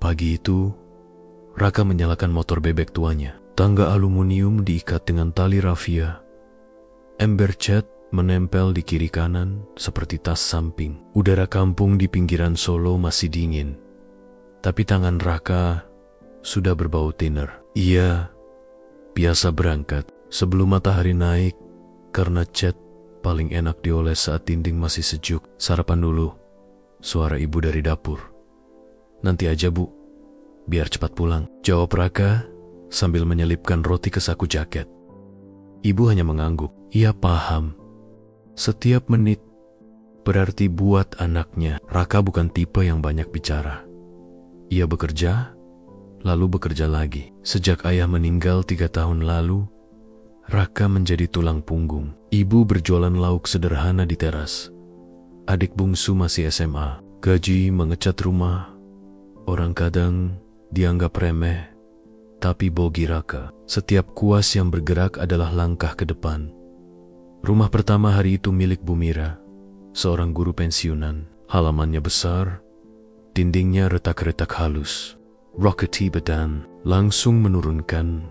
Pagi itu, Raka menyalakan motor bebek tuanya. Tangga aluminium diikat dengan tali rafia. Ember cat menempel di kiri kanan seperti tas samping. Udara kampung di pinggiran Solo masih dingin. Tapi tangan Raka sudah berbau thinner. Ia biasa berangkat sebelum matahari naik karena cat paling enak dioles saat dinding masih sejuk. Sarapan dulu, suara ibu dari dapur. Nanti aja bu, biar cepat pulang, jawab Raka sambil menyelipkan roti ke saku jaket. Ibu hanya mengangguk. Ia paham. Setiap menit berarti buat anaknya. Raka bukan tipe yang banyak bicara. Ia bekerja, lalu bekerja lagi. Sejak ayah meninggal 3 tahun lalu, Raka menjadi tulang punggung. Ibu berjualan lauk sederhana di teras. Adik bungsu masih SMA. Gaji mengecat rumah. Orang kadang dianggap remeh, tapi bagi Raka, setiap kuas yang bergerak adalah langkah ke depan. Rumah pertama hari itu milik Bu Mira, seorang guru pensiunan. Halamannya besar, dindingnya retak-retak halus. Rockety Bedan langsung menurunkan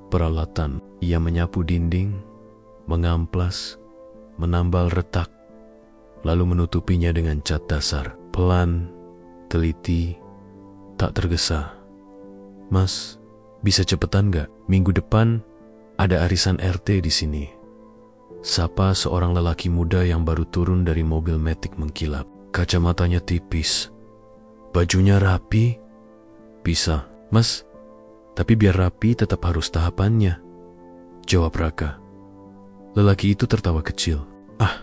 peralatan. Ia menyapu dinding, mengamplas, menambal retak, lalu menutupinya dengan cat dasar. Pelan, teliti, tak tergesa. Mas, bisa cepetan gak? Minggu depan ada arisan RT di sini. Sapa seorang lelaki muda yang baru turun dari mobil Matic mengkilap. Kacamatanya tipis. Bajunya rapi. Bisa, mas. Tapi biar rapi tetap harus tahapannya, jawab Raka. Lelaki itu tertawa kecil. Ah,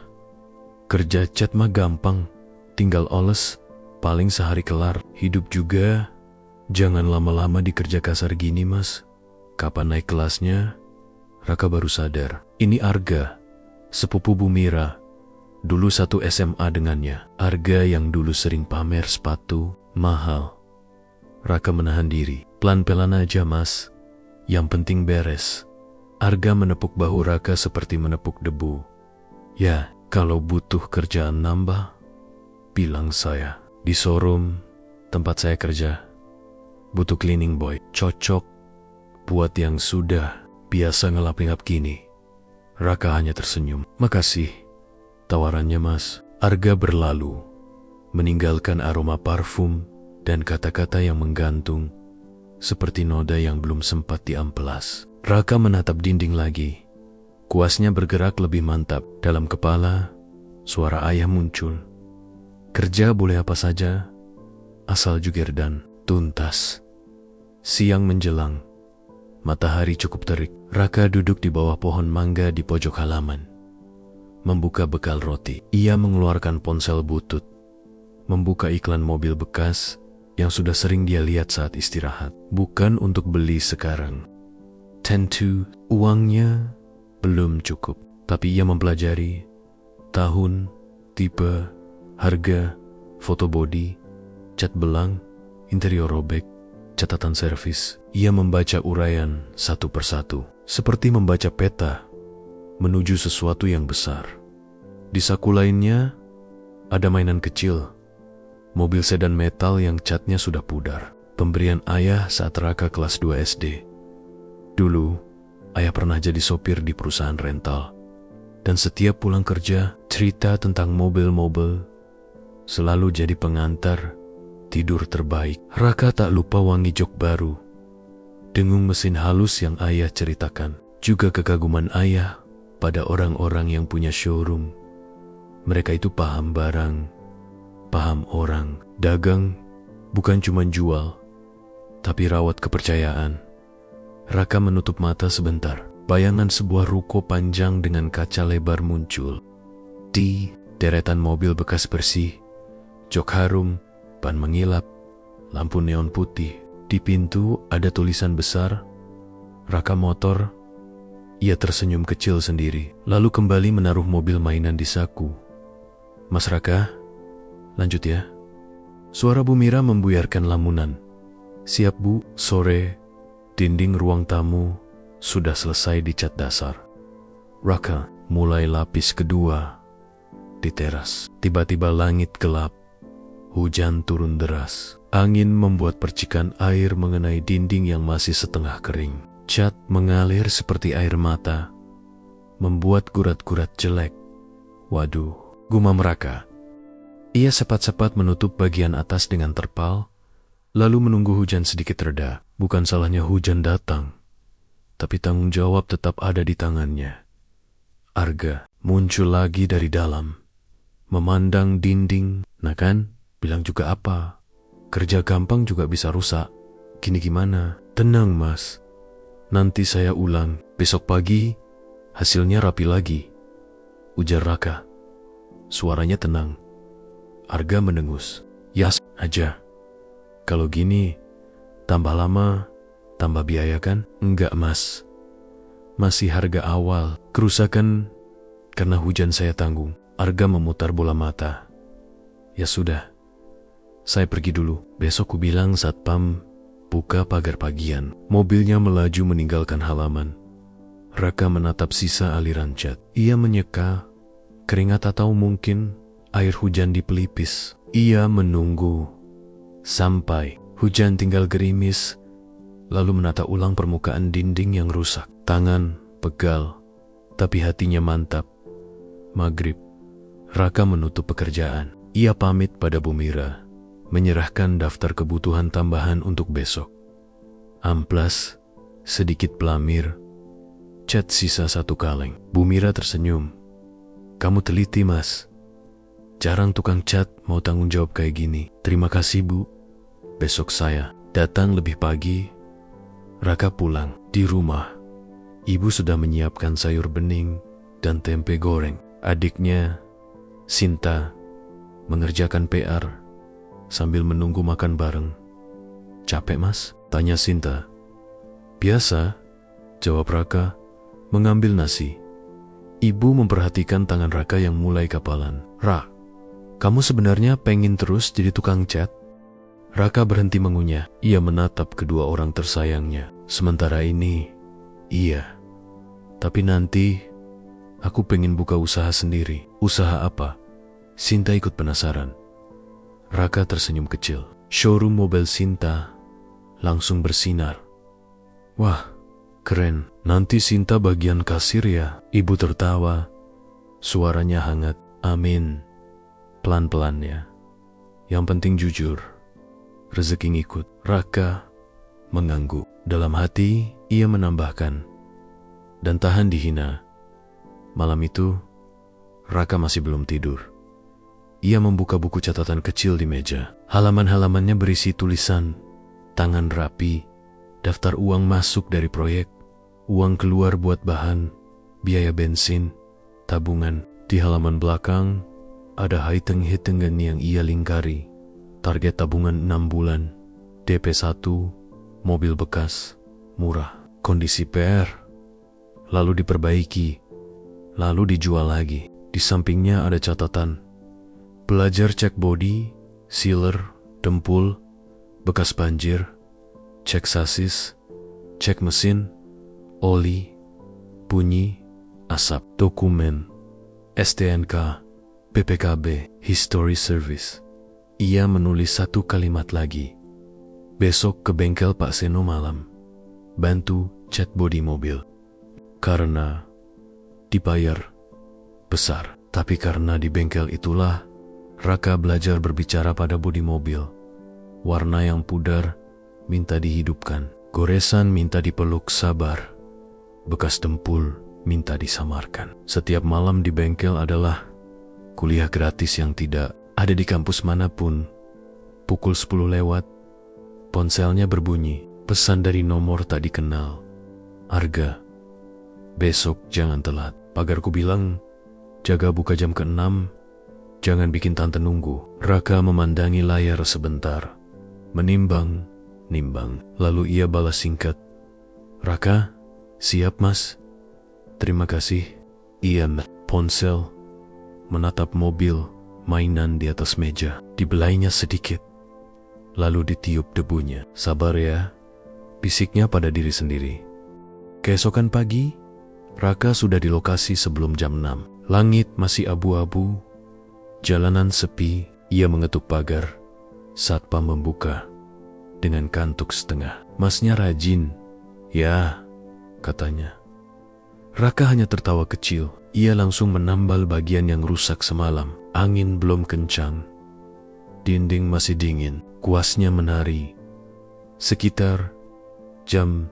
kerja cat mah gampang. Tinggal oles, paling sehari kelar. Hidup juga. Jangan lama-lama dikerja kasar gini, mas. Kapan naik kelasnya? Raka baru sadar. Ini Arga, sepupu Bu Mira. Dulu satu SMA dengannya. Arga yang dulu sering pamer sepatu mahal. Raka menahan diri. Pelan-pelan aja, mas. Yang penting beres. Arga menepuk bahu Raka seperti menepuk debu. Ya, kalau butuh kerjaan nambah, bilang saya. Di showroom tempat saya kerja, butuh cleaning boy, cocok buat yang sudah biasa ngelap-ngap gini. Raka hanya tersenyum. Makasih tawarannya, mas. Arga berlalu, meninggalkan aroma parfum dan kata-kata yang menggantung seperti noda yang belum sempat diamplas. Raka menatap dinding lagi. Kuasnya bergerak lebih mantap. Dalam kepala, suara ayah muncul. Kerja boleh apa saja, asal jujur dan tuntas. Siang menjelang, matahari cukup terik. Raka duduk di bawah pohon mangga di pojok halaman, membuka bekal roti. Ia mengeluarkan ponsel butut, membuka iklan mobil bekas yang sudah sering dia lihat saat istirahat. Bukan untuk beli sekarang. Tentu uangnya belum cukup, tapi ia mempelajari tahun, tipe, harga, foto body, cat belang, interior robek, catatan servis. Ia membaca uraian satu persatu, seperti membaca peta menuju sesuatu yang besar. Di saku lainnya ada mainan kecil, mobil sedan metal yang catnya sudah pudar. Pemberian ayah saat Raka kelas 2 SD. Dulu, ayah pernah jadi sopir di perusahaan rental. Dan setiap pulang kerja, cerita tentang mobil-mobil selalu jadi pengantar tidur terbaik. Raka tak lupa wangi jok baru, dengung mesin halus yang ayah ceritakan, juga kekaguman ayah pada orang-orang yang punya showroom. Mereka itu paham barang, paham orang. Dagang bukan cuma jual, tapi rawat kepercayaan. Raka menutup mata sebentar. Bayangan sebuah ruko panjang dengan kaca lebar muncul. Di deretan mobil bekas bersih, jok harum, ban mengilap, lampu neon putih. Di pintu ada tulisan besar, Raka Motor. Ia tersenyum kecil sendiri, lalu kembali menaruh mobil mainan di saku. Mas Raka, lanjut ya. Suara Bu Mira membuyarkan lamunan. Siap bu, sore. Dinding ruang tamu sudah selesai dicat dasar. Raka mulai lapis kedua di teras. Tiba-tiba langit gelap. Hujan turun deras. Angin membuat percikan air mengenai dinding yang masih setengah kering. Cat mengalir seperti air mata, membuat gurat-gurat jelek. Waduh, gumam Raka. Ia cepat-cepat menutup bagian atas dengan terpal, lalu menunggu hujan sedikit reda. Bukan salahnya hujan datang, tapi tanggung jawab tetap ada di tangannya. Arga muncul lagi dari dalam, memandang dinding. Nah kan, bilang juga apa? Kerja gampang juga bisa rusak. Gini gimana? Tenang mas, nanti saya ulang. Besok pagi, hasilnya rapi lagi, ujar Raka. Suaranya tenang. Arga mendengus. Yas aja. Kalau gini, tambah lama, tambah biaya kan? Enggak mas, masih harga awal. Kerusakan karena hujan saya tanggung. Arga memutar bola mata. Ya sudah, saya pergi dulu. Besok ku bilang satpam buka pagar pagian. Mobilnya melaju meninggalkan halaman. Raka menatap sisa aliran cat. Ia menyeka, keringat atau mungkin air hujan di pelipis. Ia menunggu sampai hujan tinggal gerimis, lalu menata ulang permukaan dinding yang rusak. Tangan pegal, tapi hatinya mantap. Maghrib, Raka menutup pekerjaan. Ia pamit pada Bu Mira, menyerahkan daftar kebutuhan tambahan untuk besok. Amplas, sedikit pelamir, cat sisa 1 kaleng. Bu Mira tersenyum. Kamu teliti mas, jarang tukang cat mau tanggung jawab kayak gini. Terima kasih bu. Besok saya datang lebih pagi. Raka pulang. Di rumah, ibu sudah menyiapkan sayur bening dan tempe goreng. Adiknya, Sinta, mengerjakan PR sambil menunggu makan bareng. Capek mas? Tanya Sinta. Biasa, jawab Raka, mengambil nasi. Ibu memperhatikan tangan Raka yang mulai kapalan. Ra, kamu sebenarnya pengen terus jadi tukang cat? Raka berhenti mengunyah. Ia menatap kedua orang tersayangnya. Sementara ini, iya. Tapi nanti, aku pengen buka usaha sendiri. Usaha apa? Sinta ikut penasaran. Raka tersenyum kecil. Showroom mobil Sinta langsung bersinar. Wah, keren. Nanti Sinta bagian kasir ya? Ibu tertawa. Suaranya hangat. Amin. Pelan-pelan ya. Yang penting jujur. Rezeki ngikut. Raka mengangguk. Dalam hati, ia menambahkan. Dan tahan dihina. Malam itu, Raka masih belum tidur. Ia membuka buku catatan kecil di meja. Halaman-halamannya berisi tulisan, tangan rapi, daftar uang masuk dari proyek, uang keluar buat bahan, biaya bensin, tabungan. Di halaman belakang, ada hitung-hitungan yang ia lingkari. Target tabungan 6 bulan, DP 1, mobil bekas, murah. Kondisi PR, lalu diperbaiki, lalu dijual lagi. Di sampingnya ada catatan. Belajar cek bodi, sealer, dempul, bekas banjir, cek sasis, cek mesin, oli, bunyi, asap, dokumen, STNK, PPKB, history service. Ia menulis 1 kalimat lagi. Besok ke bengkel Pak Seno malam. Bantu cat bodi mobil. Karena dibayar besar. Tapi karena di bengkel itulah Raka belajar berbicara pada bodi mobil. Warna yang pudar minta dihidupkan. Goresan minta dipeluk sabar. Bekas dempul minta disamarkan. Setiap malam di bengkel adalah kuliah gratis yang tidak ada di kampus manapun. Pukul 10 lewat, ponselnya berbunyi. Pesan dari nomor tak dikenal. Arga, besok jangan telat. Pagarku bilang, jaga buka jam ke-6, jangan bikin tante nunggu. Raka memandangi layar sebentar, menimbang, lalu ia balas singkat. Raka, siap mas? Terima kasih. Ia ponsel, menatap mobil, mainan di atas meja, dibelainya sedikit, lalu ditiup debunya. Sabar ya, bisiknya pada diri sendiri. Keesokan pagi, Raka sudah di lokasi sebelum jam 6. Langit masih abu-abu, jalanan sepi. Ia mengetuk pagar. Satpam membuka. dengan kantuk setengah. Masnya rajin. Ya, katanya. Raka hanya tertawa kecil. Ia langsung menambal bagian yang rusak semalam. Angin belum kencang. Dinding masih dingin. Kuasnya menari. Sekitar jam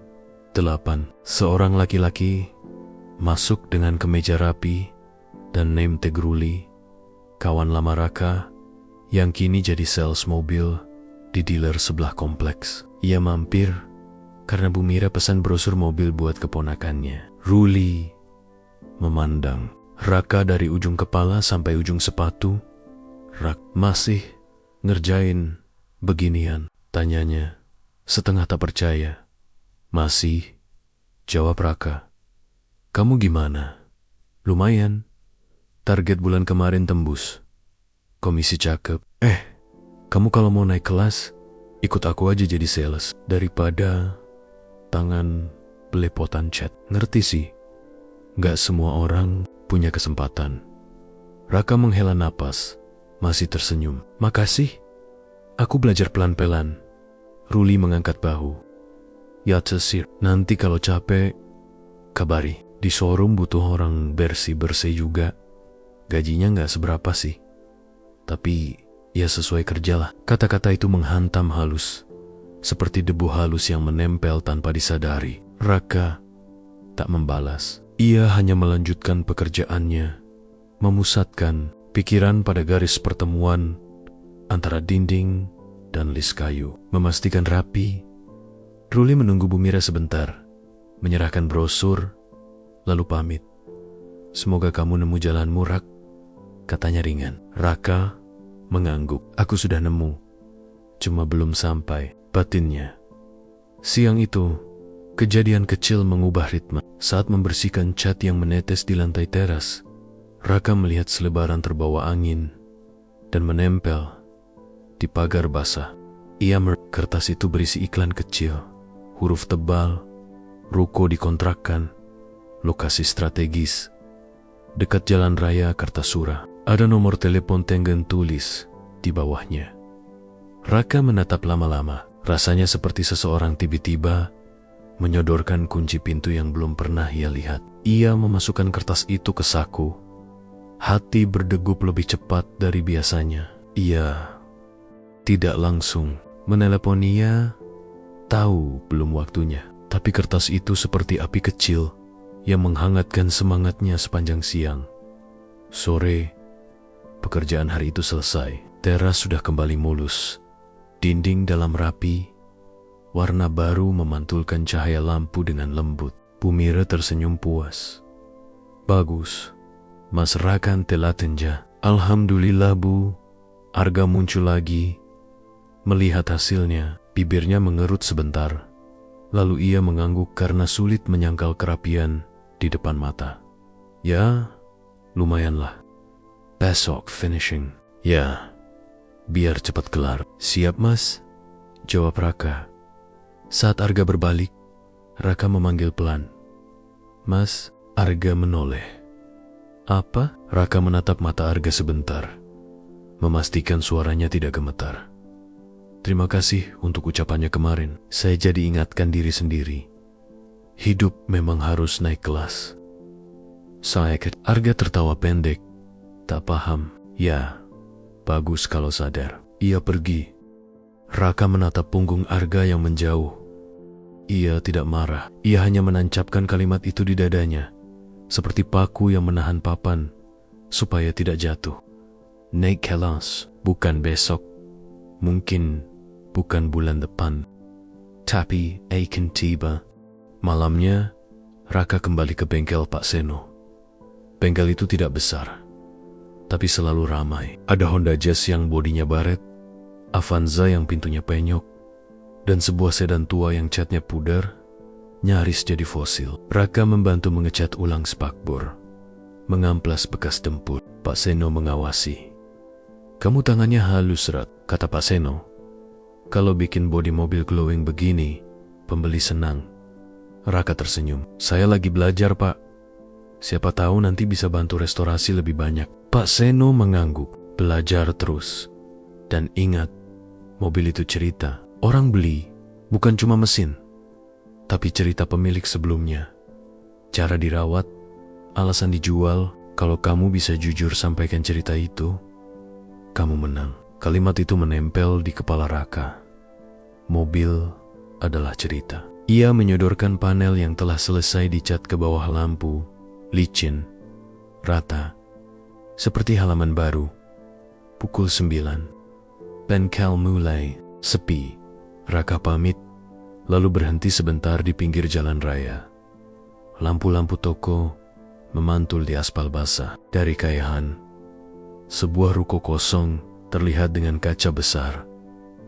8. Seorang laki-laki masuk dengan kemeja rapi dan name tag Ruli, kawan lama Raka, yang kini jadi sales mobil di dealer sebelah kompleks. Ia mampir karena Bu Mira pesan brosur mobil buat keponakannya. Ruli memandang Raka dari ujung kepala sampai ujung sepatu. Masih ngerjain beginian? Tanyanya setengah tak percaya. Masih, jawab Raka. Kamu gimana? Lumayan. Target bulan kemarin tembus. Komisi cakep. Kamu kalau mau naik kelas, ikut aku aja jadi sales. Daripada tangan belepotan chat. Ngerti sih, gak semua orang punya kesempatan. Raka menghela napas, masih tersenyum. Makasih, aku belajar pelan-pelan. Ruli mengangkat bahu. Ya cesir, nanti kalau capek, kabari. Di showroom butuh orang bersih-bersih juga. Gajinya gak seberapa sih. Tapi ya sesuai kerjalah. Kata-kata itu menghantam halus, seperti debu halus yang menempel tanpa disadari. Raka tak membalas. Ia hanya melanjutkan pekerjaannya, memusatkan pikiran pada garis pertemuan antara dinding dan list kayu. Memastikan rapi, Ruli menunggu Bu Mira sebentar, menyerahkan brosur, lalu pamit. Semoga kamu nemu jalanmu, Rak, katanya ringan. Raka mengangguk. Aku sudah nemu, cuma belum sampai, batinnya. Siang itu, kejadian kecil mengubah ritme. Saat membersihkan cat yang menetes di lantai teras, Raka melihat selebaran terbawa angin dan menempel di pagar basah. Kertas itu berisi iklan kecil, huruf tebal, ruko dikontrakkan, lokasi strategis, dekat jalan raya Kartasura. Ada nomor telepon Tenggen tulis di bawahnya. Raka menatap lama-lama. Rasanya seperti seseorang tiba-tiba menyodorkan kunci pintu yang belum pernah ia lihat. Ia memasukkan kertas itu ke saku. Hati berdegup lebih cepat dari biasanya. Ia tidak langsung menelepon. Ia tahu belum waktunya. Tapi kertas itu seperti api kecil yang menghangatkan semangatnya sepanjang siang. Sore, pekerjaan hari itu selesai. Teras sudah kembali mulus. Dinding dalam rapi, warna baru memantulkan cahaya lampu dengan lembut. Bu Mira tersenyum puas. Bagus, Mas Rakan telah tenja. Alhamdulillah Bu. Arga muncul lagi. Melihat hasilnya, bibirnya mengerut sebentar. Lalu ia mengangguk karena sulit menyangkal kerapian di depan mata. Ya, lumayanlah. Besok finishing. Ya, biar cepat kelar. Siap Mas, jawab Raka. Saat Arga berbalik, Raka memanggil pelan. Mas. Arga menoleh. Apa? Raka menatap mata Arga sebentar, memastikan suaranya tidak gemetar. Terima kasih untuk ucapannya kemarin. Saya jadi ingatkan diri sendiri. Hidup memang harus naik kelas. Arga tertawa pendek, tak paham. Ya, bagus kalau sadar. Ia pergi. Raka menatap punggung Arga yang menjauh. Ia tidak marah. Ia hanya menancapkan kalimat itu di dadanya, seperti paku yang menahan papan supaya tidak jatuh. Naik kelas, bukan besok. Mungkin bukan bulan depan. Tapi akan tiba. Malamnya, Raka kembali ke bengkel Pak Seno. Bengkel itu tidak besar, tapi selalu ramai. Ada Honda Jazz yang bodinya baret, Avanza yang pintunya penyok, dan sebuah sedan tua yang catnya pudar, nyaris jadi fosil. Raka membantu mengecat ulang spakbor, mengamplas bekas dempul. Pak Seno mengawasi. Kamu tangannya halus, Rat, kata Pak Seno. Kalau bikin bodi mobil glowing begini, pembeli senang. Raka tersenyum. Saya lagi belajar, Pak. Siapa tahu nanti bisa bantu restorasi lebih banyak. Pak Seno mengangguk. Belajar terus. Dan ingat, mobil itu cerita. Orang beli bukan cuma mesin, tapi cerita pemilik sebelumnya. Cara dirawat, alasan dijual. Kalau kamu bisa jujur sampaikan cerita itu, kamu menang. Kalimat itu menempel di kepala Raka. Mobil adalah cerita. Ia menyodorkan panel yang telah selesai dicat ke bawah lampu, licin, rata, seperti halaman baru. Pukul 9. Bengkel mulai sepi. Raka pamit, lalu berhenti sebentar di pinggir jalan raya. Lampu-lampu toko memantul di aspal basah. Dari kejauhan, sebuah ruko kosong terlihat dengan kaca besar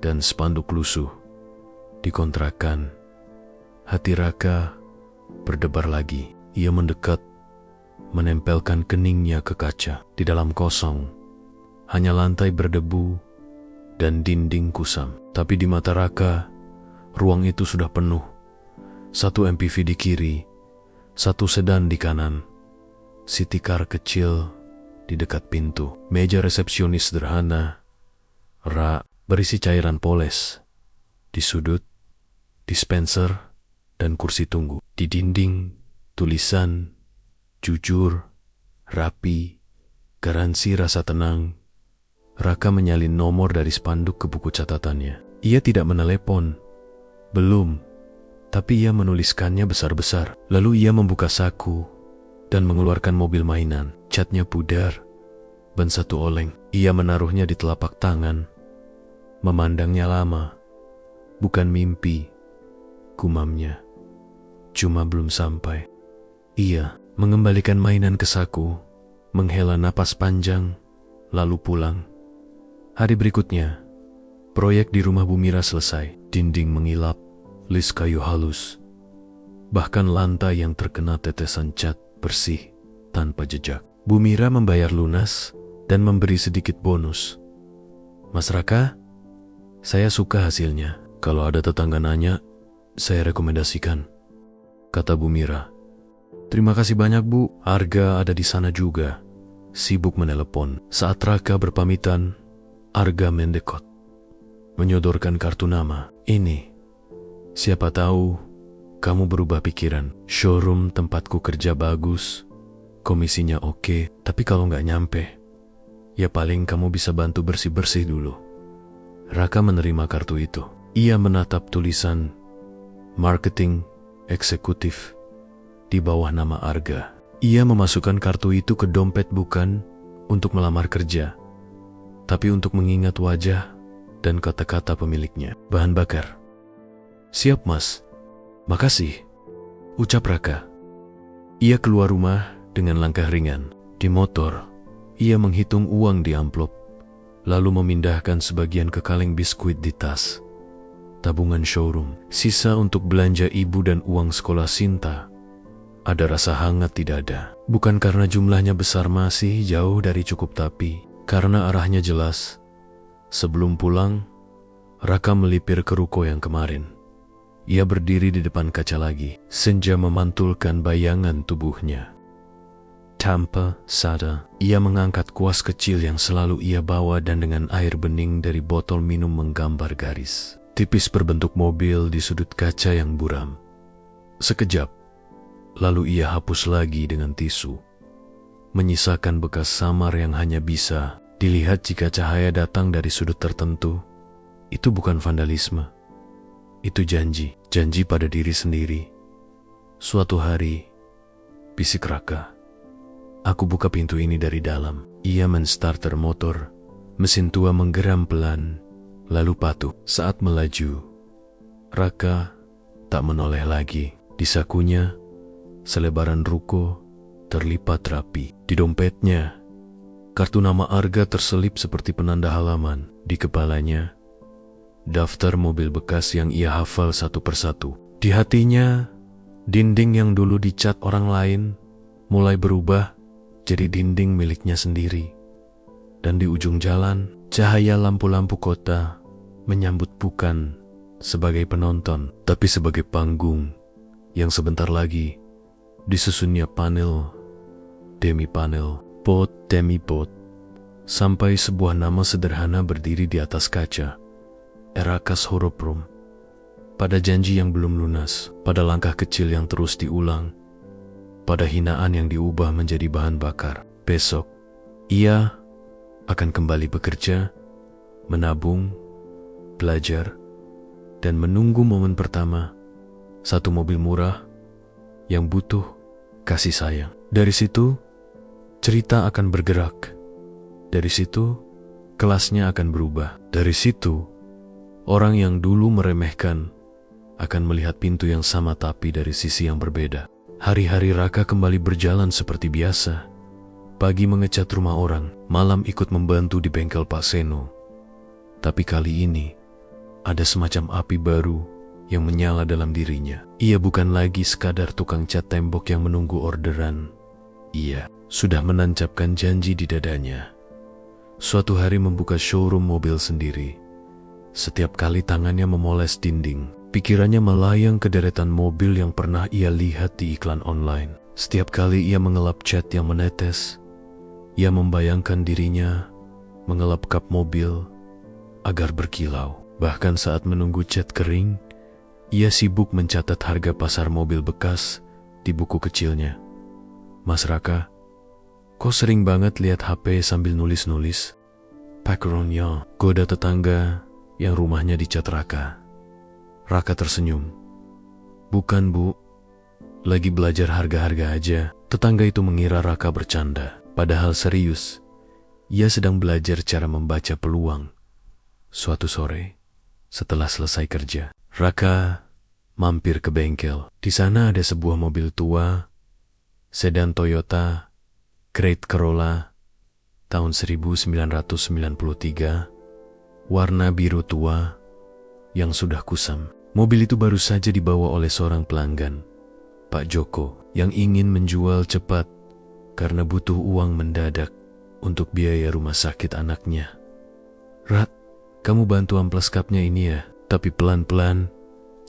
dan spanduk lusuh. Di kontrakan, hati Raka berdebar lagi. Ia mendekat, menempelkan keningnya ke kaca. Di dalam kosong, hanya lantai berdebu dan dinding kusam. Tapi di mata Raka, ruang itu sudah penuh. Satu MPV di kiri, satu sedan di kanan, city car kecil di dekat pintu, meja resepsionis sederhana, rak berisi cairan poles. Di sudut, dispenser dan kursi tunggu. Di dinding, tulisan, jujur, rapi, garansi rasa tenang. Raka menyalin nomor dari spanduk ke buku catatannya. Ia tidak menelepon. Belum. Tapi ia menuliskannya besar-besar. Lalu ia membuka saku dan mengeluarkan mobil mainan. Catnya pudar, ban satu oleng. Ia menaruhnya di telapak tangan. Memandangnya lama. Bukan mimpi, gumamnya. Cuma belum sampai. Ia mengembalikan mainan ke saku, menghela napas panjang, lalu pulang. Hari berikutnya, proyek di rumah Bu Mira selesai. Dinding mengilap, list kayu halus, bahkan lantai yang terkena tetesan cat bersih tanpa jejak. Bu Mira membayar lunas dan memberi sedikit bonus. Mas Raka, saya suka hasilnya. Kalau ada tetangga nanya, saya rekomendasikan, kata Bu Mira. Terima kasih banyak Bu. Arga ada di sana juga, sibuk menelepon. Saat Raka berpamitan, Arga mendekot, menyodorkan kartu nama. Ini, siapa tahu kamu berubah pikiran. Showroom tempatku kerja bagus, komisinya oke, tapi kalau nggak nyampe, ya paling kamu bisa bantu bersih-bersih dulu. Raka menerima kartu itu. Ia menatap tulisan marketing eksekutif di bawah nama Arga. Ia memasukkan kartu itu ke dompet bukan untuk melamar kerja, tapi untuk mengingat wajah dan kata-kata pemiliknya. Bahan bakar. Siap mas, makasih, ucap Raka. Ia keluar rumah dengan langkah ringan. Di motor, ia menghitung uang di amplop, lalu memindahkan sebagian ke kaleng biskuit di tas. Tabungan showroom, sisa untuk belanja ibu dan uang sekolah Sinta. Ada rasa hangat di dada. Bukan karena jumlahnya besar, masih jauh dari cukup, tapi karena arahnya jelas. Sebelum pulang, Raka melipir ke ruko yang kemarin. Ia berdiri di depan kaca lagi. Senja memantulkan bayangan tubuhnya. Tanpa sadar, ia mengangkat kuas kecil yang selalu ia bawa dan dengan air bening dari botol minum menggambar garis tipis berbentuk mobil di sudut kaca yang buram. Sekejap, lalu ia hapus lagi dengan tisu, menyisakan bekas samar yang hanya bisa dilihat jika cahaya datang dari sudut tertentu. Itu bukan vandalisme. Itu janji pada diri sendiri. Suatu hari, bisik Raka, aku buka pintu ini dari dalam. Ia menstarter motor. Mesin tua menggeram pelan, lalu patuh. Saat melaju, Raka tak menoleh lagi. Di sakunya, selebaran ruko terlipat rapi. Di dompetnya, kartu nama Arga terselip seperti penanda halaman. Di kepalanya, daftar mobil bekas yang ia hafal satu persatu. Di hatinya, dinding yang dulu dicat orang lain mulai berubah jadi dinding miliknya sendiri. Dan di ujung jalan, cahaya lampu-lampu kota menyambut bukan sebagai penonton, tapi sebagai panggung yang sebentar lagi disusunnya panel demi panel, pot demi pot, sampai sebuah nama sederhana berdiri di atas kaca. era kas horoprum, pada janji yang belum lunas, pada langkah kecil yang terus diulang, pada hinaan yang diubah menjadi bahan bakar. Besok, ia akan kembali bekerja, menabung, belajar, dan menunggu momen pertama, satu mobil murah yang butuh kasih sayang. Dari situ, cerita akan bergerak. Dari situ, kelasnya akan berubah. Dari situ, orang yang dulu meremehkan akan melihat pintu yang sama tapi dari sisi yang berbeda. Hari-hari Raka kembali berjalan seperti biasa. Pagi mengecat rumah orang, malam ikut membantu di bengkel Pak Seno. Tapi kali ini, ada semacam api baru yang menyala dalam dirinya. Ia bukan lagi sekadar tukang cat tembok yang menunggu orderan. Ia sudah menancapkan janji di dadanya. Suatu hari membuka showroom mobil sendiri. Setiap kali tangannya memoles dinding, pikirannya melayang ke deretan mobil yang pernah ia lihat di iklan online. Setiap kali ia mengelap cat yang menetes, ia membayangkan dirinya mengelap kap mobil agar berkilau. Bahkan saat menunggu cat kering, ia sibuk mencatat harga pasar mobil bekas di buku kecilnya. Mas Raka, kok sering banget lihat HP sambil nulis-nulis? Pakeronnya, goda tetangga yang rumahnya dicat Raka. Raka tersenyum. Bukan bu, lagi belajar harga-harga aja. Tetangga itu mengira Raka bercanda. Padahal serius, ia sedang belajar cara membaca peluang. Suatu sore, setelah selesai kerja, Raka mampir ke bengkel. Di sana ada sebuah mobil tua, sedan Toyota Great Corolla tahun 1993, warna biru tua yang sudah kusam. Mobil itu baru saja dibawa oleh seorang pelanggan, Pak Joko, yang ingin menjual cepat karena butuh uang mendadak untuk biaya rumah sakit anaknya. Rat, kamu bantu amplas kapnya ini ya, tapi pelan-pelan,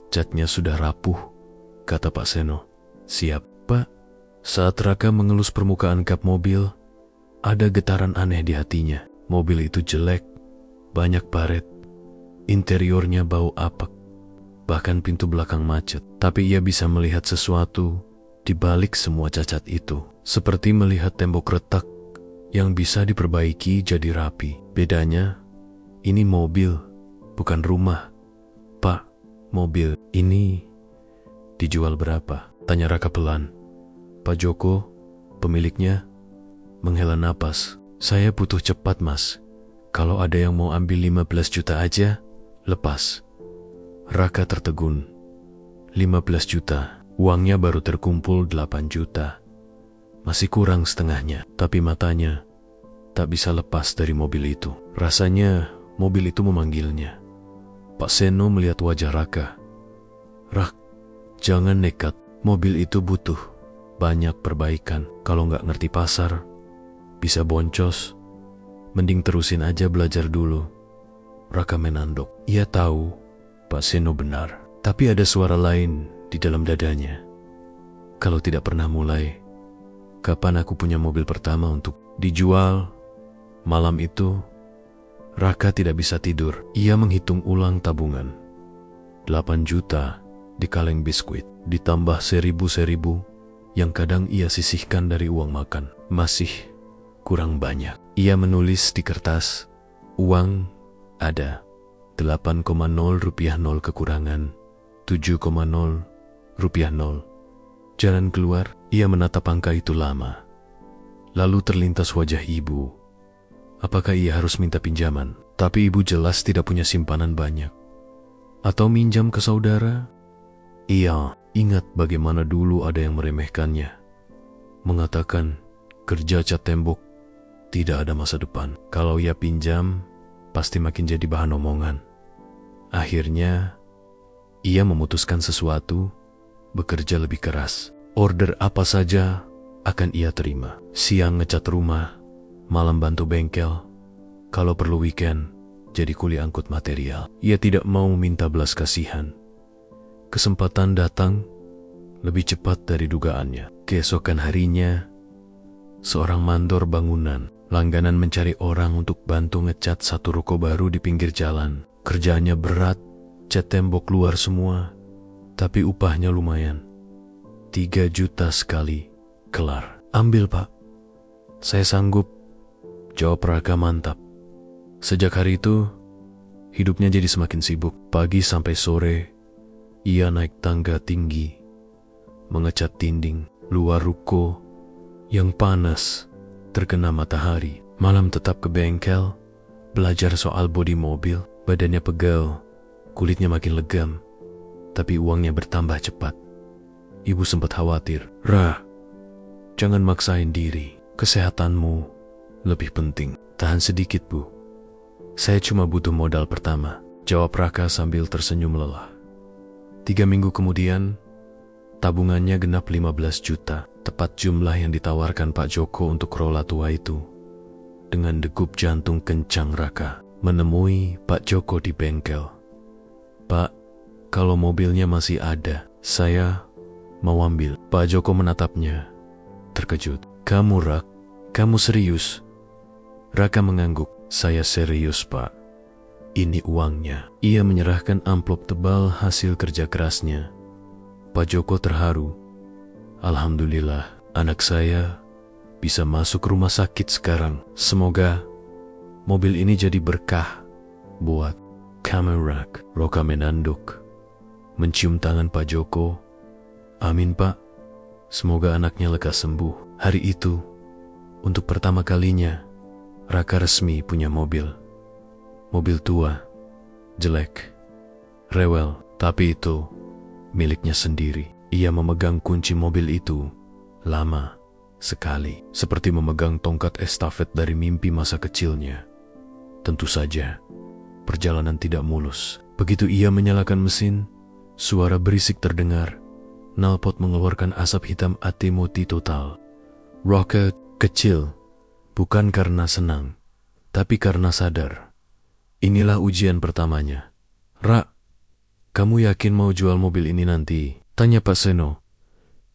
catnya sudah rapuh, kata Pak Seno. Siap, Pak. Saat Raka mengelus permukaan kap mobil, ada getaran aneh di hatinya. Mobil itu jelek, banyak baret, interiornya bau apek, bahkan pintu belakang macet. Tapi ia bisa melihat sesuatu di balik semua cacat itu. Seperti melihat tembok retak yang bisa diperbaiki jadi rapi. Bedanya, ini mobil, bukan rumah. Pak, mobil ini dijual berapa? Tanya Raka pelan. Pak Joko, pemiliknya, menghela napas. Saya butuh cepat mas. Kalau ada yang mau ambil 15 juta aja, lepas. Raka tertegun. 15 juta. Uangnya baru terkumpul 8 juta. Masih kurang setengahnya, tapi matanya tak bisa lepas dari mobil itu. Rasanya mobil itu memanggilnya. Pak Seno melihat wajah Raka. Rak, jangan nekat. Mobil itu butuh banyak perbaikan. Kalau nggak ngerti pasar, bisa boncos. Mending terusin aja belajar dulu. Raka menanduk. Ia tahu Pak Seno benar. Tapi ada suara lain di dalam dadanya. Kalau tidak pernah mulai, kapan aku punya mobil pertama untuk dijual? Malam itu, Raka tidak bisa tidur. Ia menghitung ulang tabungan. 8 juta di kaleng biskuit, ditambah seribu yang kadang ia sisihkan dari uang makan. Masih kurang banyak. Ia menulis di kertas, uang ada. 8,0 rupiah 0 kekurangan. 7,0 rupiah 0. Jalan keluar, ia menatap angka itu lama. Lalu terlintas wajah ibu. Apakah ia harus minta pinjaman? Tapi ibu jelas tidak punya simpanan banyak. Atau minjam ke saudara? Ia ingat bagaimana dulu ada yang meremehkannya. Mengatakan, kerja cat tembok tidak ada masa depan. Kalau ia pinjam, pasti makin jadi bahan omongan. Akhirnya, ia memutuskan sesuatu, bekerja lebih keras. Order apa saja akan ia terima. Siang ngecat rumah, malam bantu bengkel. Kalau perlu weekend, jadi kuli angkut material. Ia tidak mau minta belas kasihan. Kesempatan datang lebih cepat dari dugaannya. Keesokan harinya, seorang mandor bangunan langganan mencari orang untuk bantu ngecat satu ruko baru di pinggir jalan. Kerjaannya berat, cat tembok luar semua, tapi upahnya lumayan. 3 juta sekali, kelar. Ambil pak, saya sanggup, jawab Raka mantap. Sejak hari itu, hidupnya jadi semakin sibuk. Pagi sampai sore, ia naik tangga tinggi, mengecat dinding, luar ruko yang panas, terkena matahari. Malam tetap ke bengkel, belajar soal bodi mobil. Badannya pegal, kulitnya makin legam, tapi uangnya bertambah cepat. Ibu sempat khawatir. Ra, jangan maksain diri, kesehatanmu lebih penting. Tahan sedikit bu, saya cuma butuh modal pertama, jawab Raka sambil tersenyum lelah. 3 minggu kemudian, tabungannya genap 15 juta, tepat jumlah yang ditawarkan Pak Joko untuk rola tua itu. Dengan degup jantung kencang, Raka menemui Pak Joko di bengkel. Pak, kalau mobilnya masih ada, saya mau ambil. Pak Joko menatapnya, terkejut. Kamu Rak, kamu serius? Raka mengangguk. Saya serius pak. Ini uangnya. Ia menyerahkan amplop tebal hasil kerja kerasnya. Pak Joko terharu. Alhamdulillah, anak saya bisa masuk rumah sakit sekarang. Semoga mobil ini jadi berkah buat kamu Rak. Raka menanduk, mencium tangan Pak Joko. Amin pak, semoga anaknya lekas sembuh. Hari itu, untuk pertama kalinya, Raka resmi punya mobil. Mobil tua, jelek, rewel, tapi itu miliknya sendiri. Ia memegang kunci mobil itu lama sekali, seperti memegang tongkat estafet dari mimpi masa kecilnya. Tentu saja, perjalanan tidak mulus. Begitu ia menyalakan mesin, suara berisik terdengar. Knalpot mengeluarkan asap hitam mati total. Raka kecil, bukan karena senang, tapi karena sadar. Inilah ujian pertamanya. Ra, kamu yakin mau jual mobil ini nanti? Tanya Pak Seno.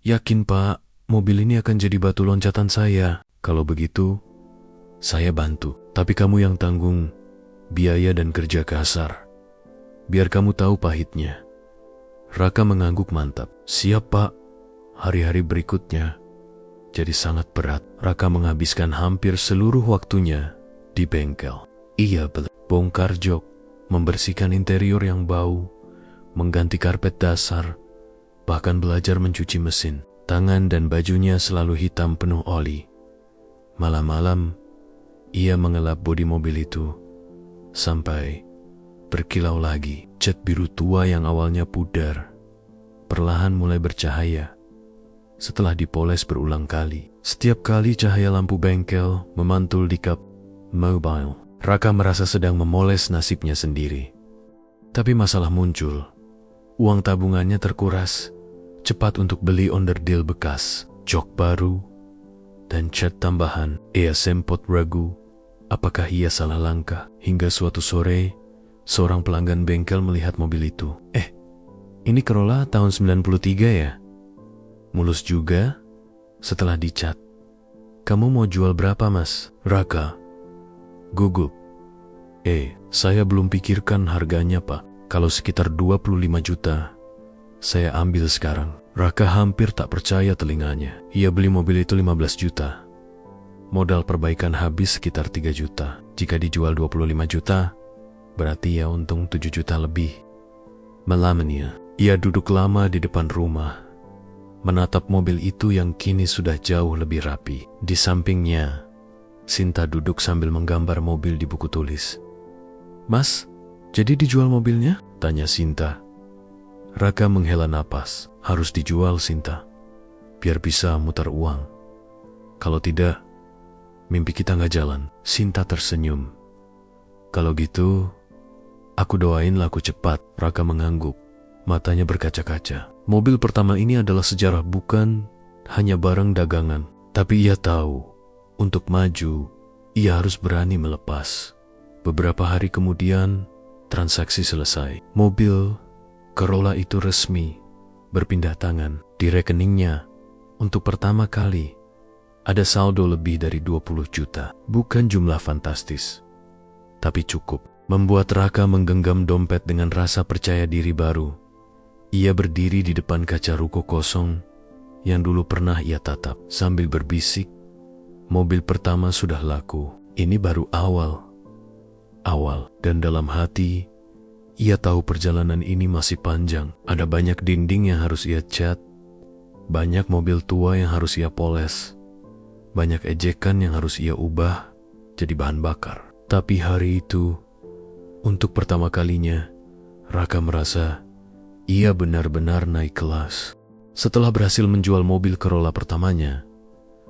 Yakin pak, mobil ini akan jadi batu loncatan saya. Kalau begitu, saya bantu. Tapi kamu yang tanggung biaya dan kerja kasar. Biar kamu tahu pahitnya. Raka mengangguk mantap. Siap pak. Hari-hari berikutnya jadi sangat berat. Raka menghabiskan hampir seluruh waktunya di bengkel. Ia bongkar jok, membersihkan interior yang bau, mengganti karpet dasar, bahkan belajar mencuci mesin. Tangan dan bajunya selalu hitam penuh oli. Malam-malam, ia mengelap bodi mobil itu sampai berkilau lagi. Cat biru tua yang awalnya pudar perlahan mulai bercahaya setelah dipoles berulang kali. Setiap kali cahaya lampu bengkel memantul di kap mobil, Raka merasa sedang memoles nasibnya sendiri. Tapi masalah muncul. Uang tabungannya terkuras cepat untuk beli onderdil bekas, jok baru, dan cat tambahan. Ia sempat ragu apakah ia salah langkah. Hingga suatu sore, seorang pelanggan bengkel melihat mobil itu. Ini Corolla tahun 93 ya? Mulus juga setelah dicat. Kamu mau jual berapa mas? Raka gugup. Saya belum pikirkan harganya pak. Kalau sekitar 25 juta, saya ambil sekarang. Raka hampir tak percaya telinganya. Ia beli mobil itu 15 juta. Modal perbaikan habis sekitar 3 juta. Jika dijual 25 juta, berarti ya untung 7 juta lebih. Malamnya, ia duduk lama di depan rumah, menatap mobil itu yang kini sudah jauh lebih rapi. Di sampingnya, Sinta duduk sambil menggambar mobil di buku tulis. Mas, jadi dijual mobilnya? Tanya Sinta. Raka menghela napas. Harus dijual Sinta, biar bisa muter uang. Kalau tidak, mimpi kita nggak jalan. Sinta tersenyum. Kalau gitu, aku doain laku cepat. Raka mengangguk, matanya berkaca-kaca. Mobil pertama ini adalah sejarah, bukan hanya barang dagangan. Tapi ia tahu, untuk maju, ia harus berani melepas. Beberapa hari kemudian, transaksi selesai. Mobil Corolla itu resmi berpindah tangan. Di rekeningnya, untuk pertama kali, ada saldo lebih dari 20 juta. Bukan jumlah fantastis, tapi cukup. membuat Raka menggenggam dompet dengan rasa percaya diri baru. Ia berdiri di depan kaca ruko kosong yang dulu pernah ia tatap sambil berbisik, mobil pertama sudah laku. Ini baru awal. Dan dalam hati, ia tahu perjalanan ini masih panjang. Ada banyak dinding yang harus ia cat, banyak mobil tua yang harus ia poles, banyak ejekan yang harus ia ubah jadi bahan bakar. Tapi hari itu, untuk pertama kalinya, Raka merasa ia benar-benar naik kelas. Setelah berhasil menjual mobil Corolla pertamanya,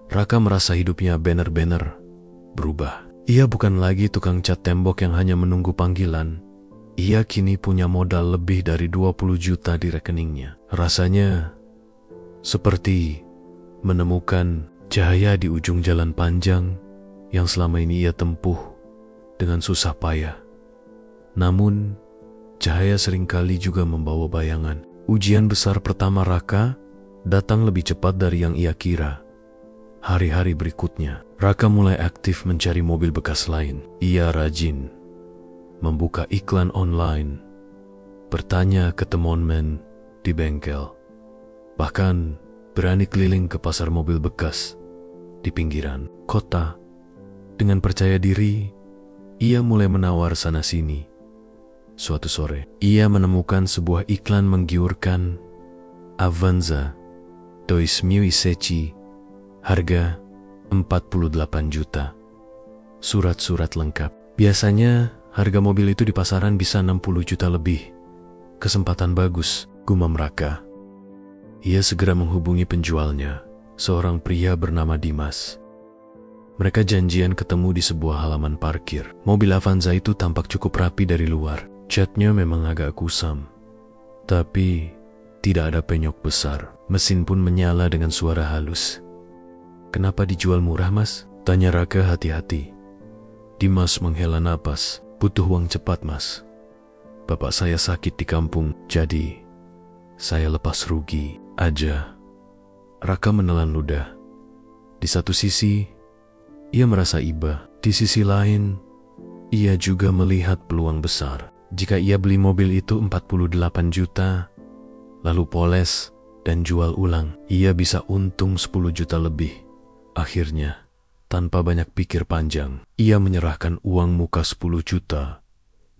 Raka merasa hidupnya benar-benar berubah. Ia bukan lagi tukang cat tembok yang hanya menunggu panggilan. Ia kini punya modal lebih dari 20 juta di rekeningnya. Rasanya seperti menemukan cahaya di ujung jalan panjang yang selama ini ia tempuh dengan susah payah. Namun, cahaya seringkali juga membawa bayangan. Ujian besar pertama Raka datang lebih cepat dari yang ia kira. Hari-hari berikutnya, Raka mulai aktif mencari mobil bekas lain. Ia rajin membuka iklan online, bertanya ke teman di bengkel, bahkan berani keliling ke pasar mobil bekas di pinggiran kota. Dengan percaya diri, ia mulai menawar sana-sini. Suatu sore, ia menemukan sebuah iklan menggiurkan Avanza 2016, harga 48 juta. Surat-surat lengkap. Biasanya harga mobil itu di pasaran bisa 60 juta lebih. Kesempatan bagus, gumam Raka. Ia segera menghubungi penjualnya, seorang pria bernama Dimas. Mereka janjian ketemu di sebuah halaman parkir. Mobil Avanza itu tampak cukup rapi dari luar. Catnya memang agak kusam, tapi tidak ada penyok besar. Mesin pun menyala dengan suara halus. "Kenapa dijual murah, Mas?" tanya Raka hati-hati. Dimas menghela napas. "Butuh uang cepat, Mas. Bapak saya sakit di kampung, jadi saya lepas rugi aja." Raka menelan ludah. Di satu sisi, ia merasa iba. Di sisi lain, ia juga melihat peluang besar. Jika ia beli mobil itu 48 juta, lalu poles dan jual ulang, ia bisa untung 10 juta lebih. Akhirnya, tanpa banyak pikir panjang, ia menyerahkan uang muka 10 juta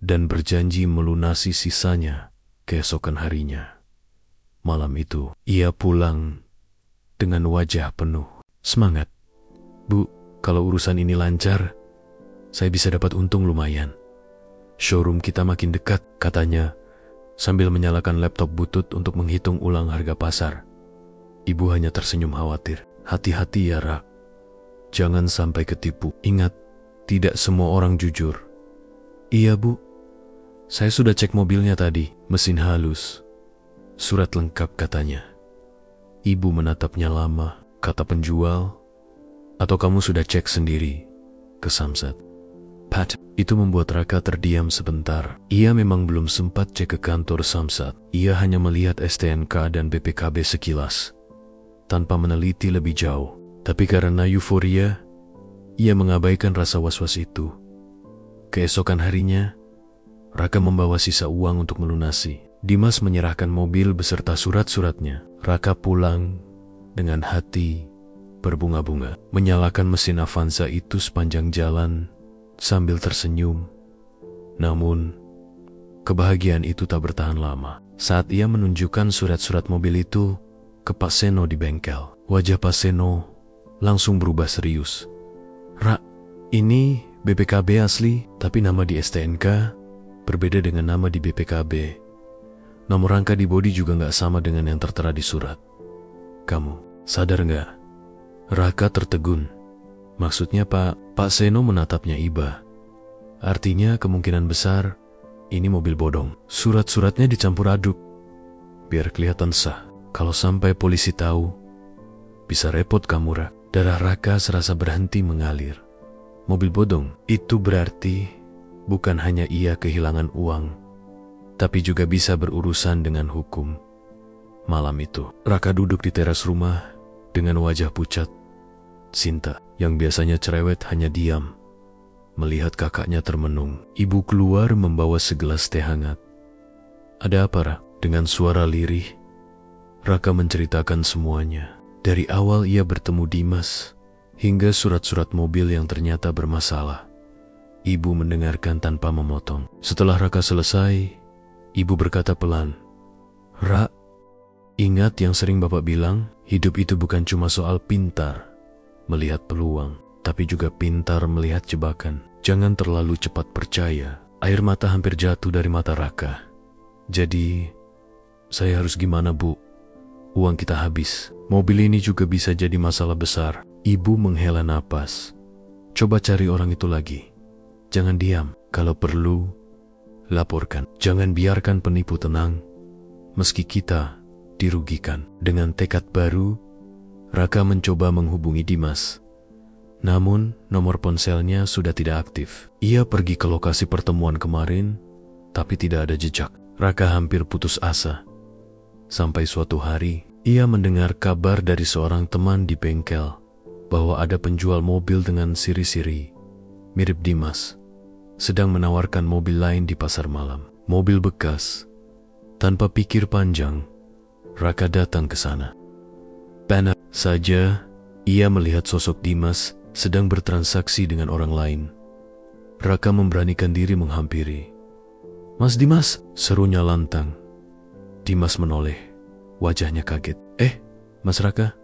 dan berjanji melunasi sisanya keesokan harinya. Malam itu, ia pulang dengan wajah penuh semangat. "Bu, kalau urusan ini lancar, saya bisa dapat untung lumayan. Showroom kita makin dekat," katanya, sambil menyalakan laptop butut untuk menghitung ulang harga pasar. Ibu hanya tersenyum khawatir. "Hati-hati ya, Rak. Jangan sampai ketipu. Ingat, tidak semua orang jujur." "Iya, Bu. Saya sudah cek mobilnya tadi. Mesin halus. Surat lengkap," katanya. Ibu menatapnya lama. Kata penjual, "Atau kamu sudah cek sendiri ke Samsat?" "Pat." Itu membuat Raka terdiam sebentar. Ia memang belum sempat cek ke kantor Samsat. Ia hanya melihat STNK dan BPKB sekilas, tanpa meneliti lebih jauh. Tapi karena euforia, ia mengabaikan rasa was-was itu. Keesokan harinya, Raka membawa sisa uang untuk melunasi. Dimas menyerahkan mobil beserta surat-suratnya. Raka pulang dengan hati berbunga-bunga, menyalakan mesin Avanza itu sepanjang jalan sambil tersenyum. Namun, kebahagiaan itu tak bertahan lama. Saat ia menunjukkan surat-surat mobil itu ke Pak Seno di bengkel, wajah Pak Seno langsung berubah serius. "Rak, ini BPKB asli, tapi nama di STNK berbeda dengan nama di BPKB. Nomor rangka di bodi juga nggak sama dengan yang tertera di surat. Kamu sadar nggak?" Raka tertegun. Maksudnya Pak Seno menatapnya iba. Artinya kemungkinan besar ini mobil bodong. Surat-suratnya dicampur aduk biar kelihatan sah. Kalau sampai polisi tahu, bisa repot kamu, Rak. Darah Raka serasa berhenti mengalir. Mobil bodong itu berarti bukan hanya ia kehilangan uang, tapi juga bisa berurusan dengan hukum. Malam itu, Raka duduk di teras rumah dengan wajah pucat. Sinta, yang biasanya cerewet, hanya diam. melihat kakaknya termenung. Ibu keluar membawa segelas teh hangat. "Ada apa, Ra?" Dengan suara lirih, Raka menceritakan semuanya. Dari awal ia bertemu Dimas, hingga surat-surat mobil yang ternyata bermasalah. Ibu mendengarkan tanpa memotong. Setelah Raka selesai, ibu berkata pelan, "Ra, ingat yang sering Bapak bilang, hidup itu bukan cuma soal pintar melihat peluang, tapi juga pintar melihat jebakan. Jangan terlalu cepat percaya." Air mata hampir jatuh dari mata Raka. "Jadi, saya harus gimana, Bu? Uang kita habis. Mobil ini juga bisa jadi masalah besar." Ibu menghela napas. "Coba cari orang itu lagi. Jangan diam. Kalau perlu, laporkan. Jangan biarkan penipu tenang, meski kita dirugikan." Dengan tekad baru, Raka mencoba menghubungi Dimas. Namun, nomor ponselnya sudah tidak aktif. Ia pergi ke lokasi pertemuan kemarin, tapi tidak ada jejak. Raka hampir putus asa. Sampai suatu hari, ia mendengar kabar dari seorang teman di bengkel bahwa ada penjual mobil dengan siri-siri mirip Dimas sedang menawarkan mobil lain di pasar malam. Mobil bekas. Tanpa pikir panjang, Raka datang ke sana. Panas saja, ia melihat sosok Dimas sedang bertransaksi dengan orang lain. Raka memberanikan diri menghampiri. "Mas Dimas," serunya lantang. Dimas menoleh, wajahnya kaget. Mas Raka,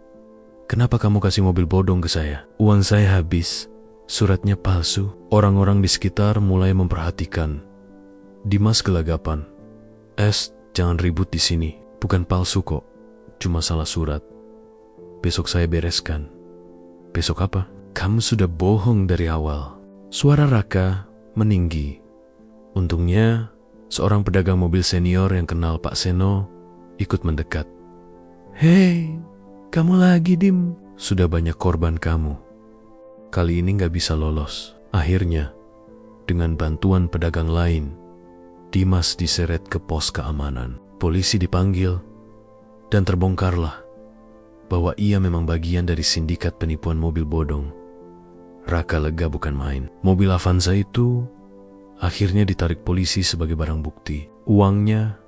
kenapa kamu kasih mobil bodong ke saya? Uang saya habis, suratnya palsu." Orang-orang di sekitar mulai memperhatikan. Dimas gelagapan. Jangan ribut di sini. Bukan palsu kok, cuma salah surat. Besok saya bereskan." "Besok apa?" "Kamu sudah bohong dari awal." Suara Raka meninggi. Untungnya, seorang pedagang mobil senior yang kenal Pak Seno ikut mendekat. "Hei, kamu lagi, Dim. Sudah banyak korban kamu. Kali ini gak bisa lolos." Akhirnya, dengan bantuan pedagang lain, Dimas diseret ke pos keamanan. Polisi dipanggil, dan terbongkarlah bahwa ia memang bagian dari sindikat penipuan mobil bodong. Raka lega bukan main. Mobil Avanza itu akhirnya ditarik polisi sebagai barang bukti. Uangnya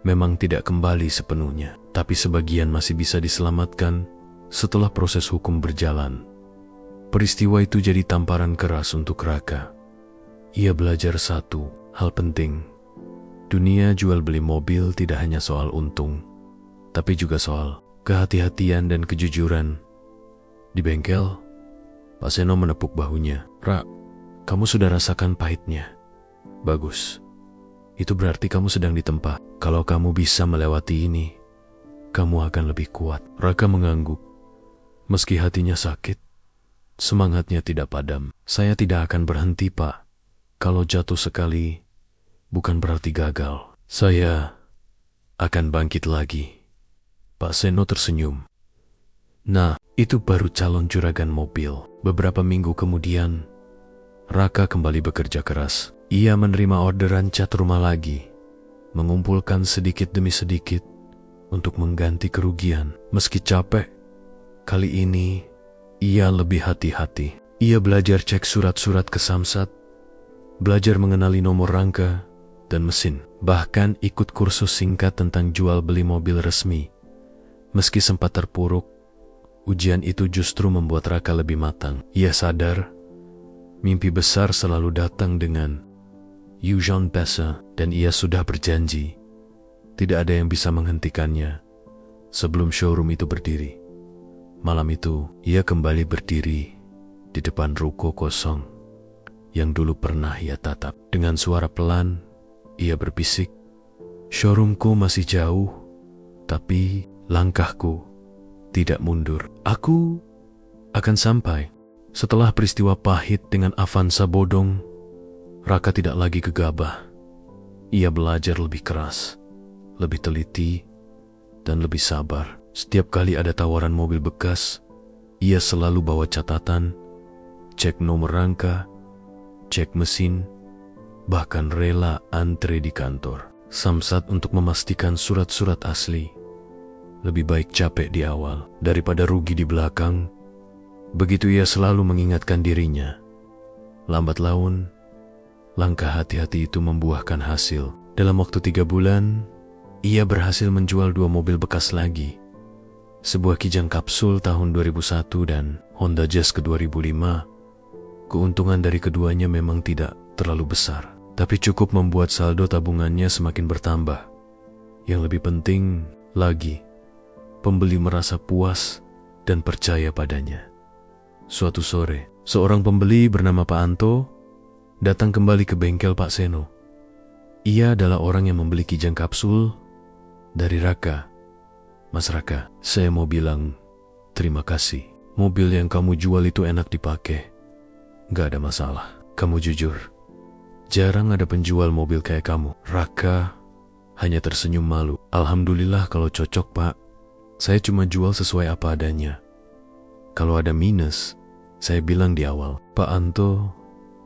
memang tidak kembali sepenuhnya, tapi sebagian masih bisa diselamatkan setelah proses hukum berjalan. Peristiwa itu jadi tamparan keras untuk Raka. Ia belajar satu hal penting. Dunia jual beli mobil tidak hanya soal untung, tapi juga soal kehati-hatian dan kejujuran. Di bengkel, Pak Seno menepuk bahunya. "Ra, kamu sudah rasakan pahitnya. Bagus. Itu berarti kamu sedang ditempa. Kalau kamu bisa melewati ini, kamu akan lebih kuat." Raka mengangguk. Meski hatinya sakit, semangatnya tidak padam. "Saya tidak akan berhenti, Pak. Kalau jatuh sekali, bukan berarti gagal. Saya akan bangkit lagi." Pak Seno tersenyum. Nah, itu baru calon juragan mobil. Beberapa minggu kemudian, Raka kembali bekerja keras. Ia menerima orderan cat rumah lagi, mengumpulkan sedikit demi sedikit untuk mengganti kerugian. Meski capek, kali ini ia lebih hati-hati. Ia belajar cek surat-surat ke Samsat, belajar mengenali nomor rangka dan mesin, bahkan ikut kursus singkat tentang jual beli mobil resmi. Meski sempat terpuruk, ujian itu justru membuat Raka lebih matang. Ia sadar, mimpi besar selalu datang dengan Yujan Pesa, dan ia sudah berjanji tidak ada yang bisa menghentikannya sebelum showroom itu berdiri. Malam itu, ia kembali berdiri di depan ruko kosong yang dulu pernah ia tatap. Dengan suara pelan, ia berbisik, "Showroomku masih jauh, tapi langkahku tidak mundur. Aku akan sampai." Setelah peristiwa pahit dengan Avanza bodong, Raka tidak lagi gegabah. Ia belajar lebih keras, lebih teliti, dan lebih sabar. Setiap kali ada tawaran mobil bekas, ia selalu bawa catatan, cek nomor rangka, cek mesin, bahkan rela antre di kantor Samsat untuk memastikan surat-surat asli. Lebih baik capek di awal daripada rugi di belakang. Begitu ia selalu mengingatkan dirinya. Lambat laun, langkah hati-hati itu membuahkan hasil. Dalam waktu 3 bulan, ia berhasil menjual 2 mobil bekas lagi. Sebuah Kijang Kapsul tahun 2001 dan Honda Jazz ke 2005. Keuntungan dari keduanya memang tidak terlalu besar, tapi cukup membuat saldo tabungannya semakin bertambah. Yang lebih penting lagi, pembeli merasa puas dan percaya padanya. Suatu sore, seorang pembeli bernama Pak Anto datang kembali ke bengkel Pak Seno. Ia adalah orang yang membeli Kijang Kapsul dari Raka. Mas Raka, saya mau bilang terima kasih. Mobil yang kamu jual itu enak dipakai. Gak ada masalah. Kamu jujur. Jarang ada penjual mobil kayak kamu. Raka hanya tersenyum malu. Alhamdulillah kalau cocok, Pak. Saya cuma jual sesuai apa adanya. Kalau ada minus, saya bilang di awal. Pak Anto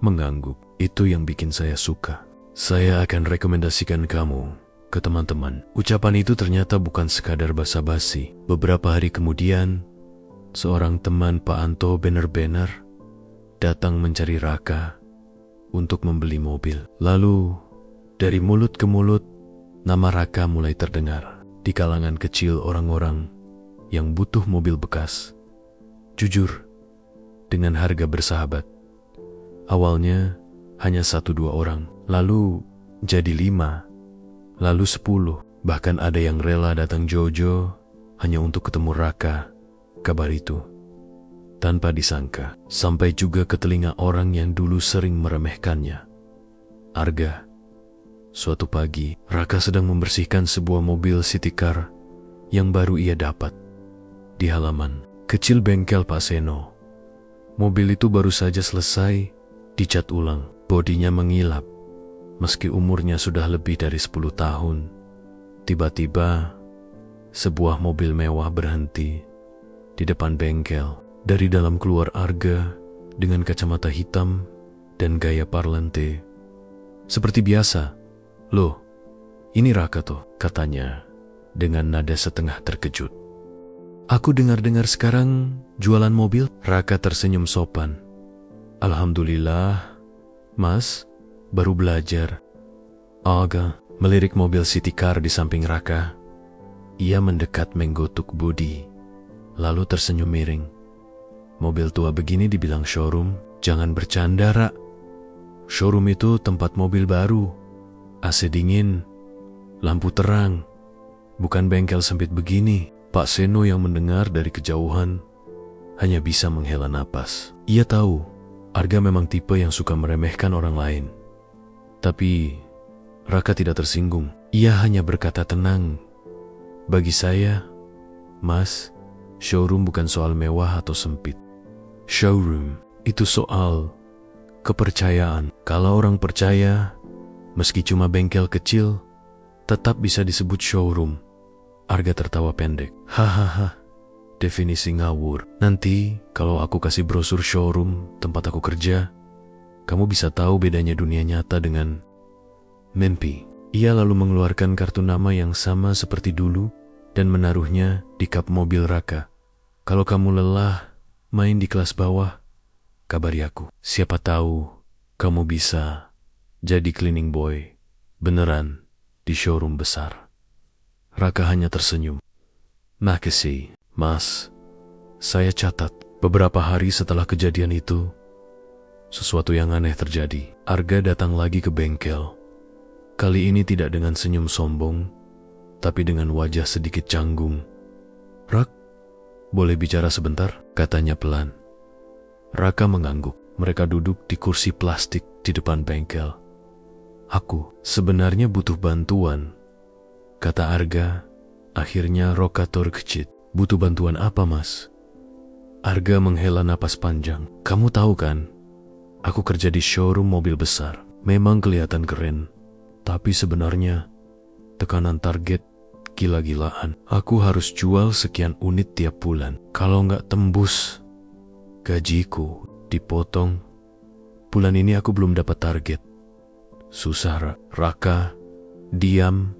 mengangguk. Itu yang bikin saya suka. Saya akan rekomendasikan kamu ke teman-teman. Ucapan itu ternyata bukan sekadar basa-basi. Beberapa hari kemudian, seorang teman Pak Anto benar-benar datang mencari Raka untuk membeli mobil. Lalu, dari mulut ke mulut, nama Raka mulai terdengar di kalangan kecil orang-orang yang butuh mobil bekas. Jujur, dengan harga bersahabat. Awalnya hanya 1-2 orang, lalu jadi 5, lalu 10. Bahkan ada yang rela datang jauh-jauh hanya untuk ketemu Raka. Kabar itu tanpa disangka sampai juga ke telinga orang yang dulu sering meremehkannya. Arga. Suatu pagi, Raka sedang membersihkan sebuah mobil city car yang baru ia dapat di halaman kecil bengkel Pak Seno. Mobil itu baru saja selesai dicat ulang, bodinya mengilap. Meski umurnya sudah lebih dari 10 tahun, tiba-tiba sebuah mobil mewah berhenti di depan bengkel. Dari dalam keluar Arga dengan kacamata hitam dan gaya parlante. Seperti biasa. Loh, ini Raka toh, katanya dengan nada setengah terkejut. Aku dengar-dengar sekarang jualan mobil. Raka tersenyum sopan. Alhamdulillah, Mas. Baru belajar. Arga melirik mobil city car di samping Raka. Ia mendekat menggotuk bodi, lalu tersenyum miring. Mobil tua begini dibilang showroom? Jangan bercanda, Rak. Showroom itu tempat mobil baru. AC dingin, lampu terang. Bukan bengkel sempit begini. Pak Seno yang mendengar dari kejauhan hanya bisa menghela napas. Ia tahu, Arga memang tipe yang suka meremehkan orang lain. Tapi Raka tidak tersinggung. Ia hanya berkata tenang. Bagi saya, Mas, showroom bukan soal mewah atau sempit. Showroom itu soal kepercayaan. Kalau orang percaya, meski cuma bengkel kecil, tetap bisa disebut showroom. Arga tertawa pendek. Hahaha, definisi ngawur. Nanti kalau aku kasih brosur showroom tempat aku kerja, kamu bisa tahu bedanya dunia nyata dengan mimpi. Ia lalu mengeluarkan kartu nama yang sama seperti dulu dan menaruhnya di kap mobil Raka. Kalau kamu lelah main di kelas bawah, kabari aku. Siapa tahu kamu bisa jadi cleaning boy beneran di showroom besar. Raka hanya tersenyum. Makasih, Mas. Saya catat. Beberapa hari setelah kejadian itu, sesuatu yang aneh terjadi. Arga datang lagi ke bengkel. Kali ini tidak dengan senyum sombong, tapi dengan wajah sedikit canggung. Rak, boleh bicara sebentar? Katanya pelan. Raka mengangguk. Mereka duduk di kursi plastik di depan bengkel. Aku sebenarnya butuh bantuan, kata Arga. Akhirnya Roka terkejut. Butuh bantuan apa, Mas? Arga menghela napas panjang. Kamu tahu kan, aku kerja di showroom mobil besar. Memang kelihatan keren, tapi sebenarnya tekanan target gila-gilaan. Aku harus jual sekian unit tiap bulan. Kalau nggak tembus, gajiku dipotong. Bulan ini aku belum dapat target. Susah. Raka diam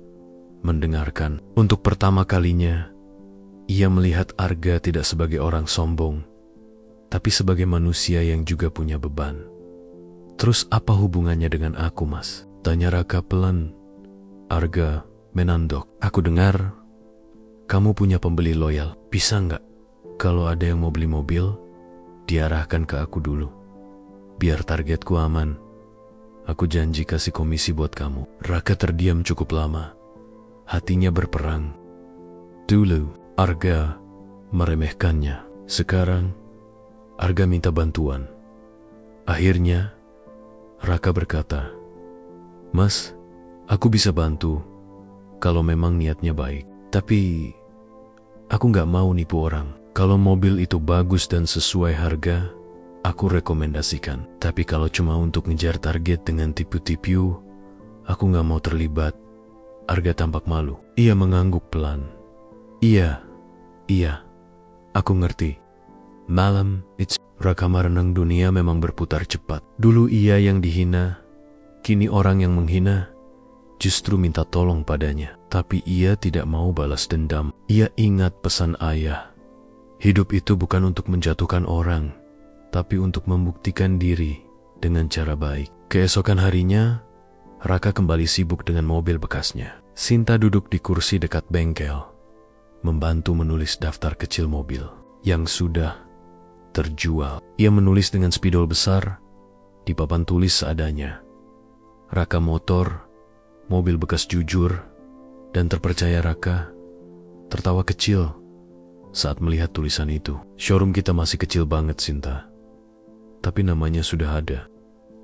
mendengarkan. Untuk pertama kalinya, ia melihat Arga tidak sebagai orang sombong, tapi sebagai manusia yang juga punya beban. Terus apa hubungannya dengan aku, Mas? Tanya Raka pelan. Arga menandok. Aku dengar kamu punya pembeli loyal. Bisa nggak? Kalau ada yang mau beli mobil, diarahkan ke aku dulu. Biar targetku aman. Aku janji kasih komisi buat kamu. Raka terdiam cukup lama. Hatinya berperang. Dulu, Arga meremehkannya. Sekarang, Arga minta bantuan. Akhirnya, Raka berkata, Mas, aku bisa bantu kalau memang niatnya baik. Tapi, aku nggak mau nipu orang. Kalau mobil itu bagus dan sesuai harga, aku rekomendasikan. Tapi kalau cuma untuk ngejar target dengan tipu-tipu, aku nggak mau terlibat. Arga tampak malu. Ia mengangguk pelan. Iya, aku ngerti. Malam, Raka merenang dunia memang berputar cepat. Dulu ia yang dihina, kini orang yang menghina justru minta tolong padanya. Tapi ia tidak mau balas dendam. Ia ingat pesan ayah. Hidup itu bukan untuk menjatuhkan orang, tapi untuk membuktikan diri dengan cara baik. Keesokan harinya, Raka kembali sibuk dengan mobil bekasnya. Sinta duduk di kursi dekat bengkel, membantu menulis daftar kecil mobil yang sudah terjual. Ia menulis dengan spidol besar di papan tulis seadanya. Raka motor, mobil bekas jujur, dan terpercaya Raka tertawa kecil saat melihat tulisan itu. Showroom kita masih kecil banget, Sinta. Tapi namanya sudah ada.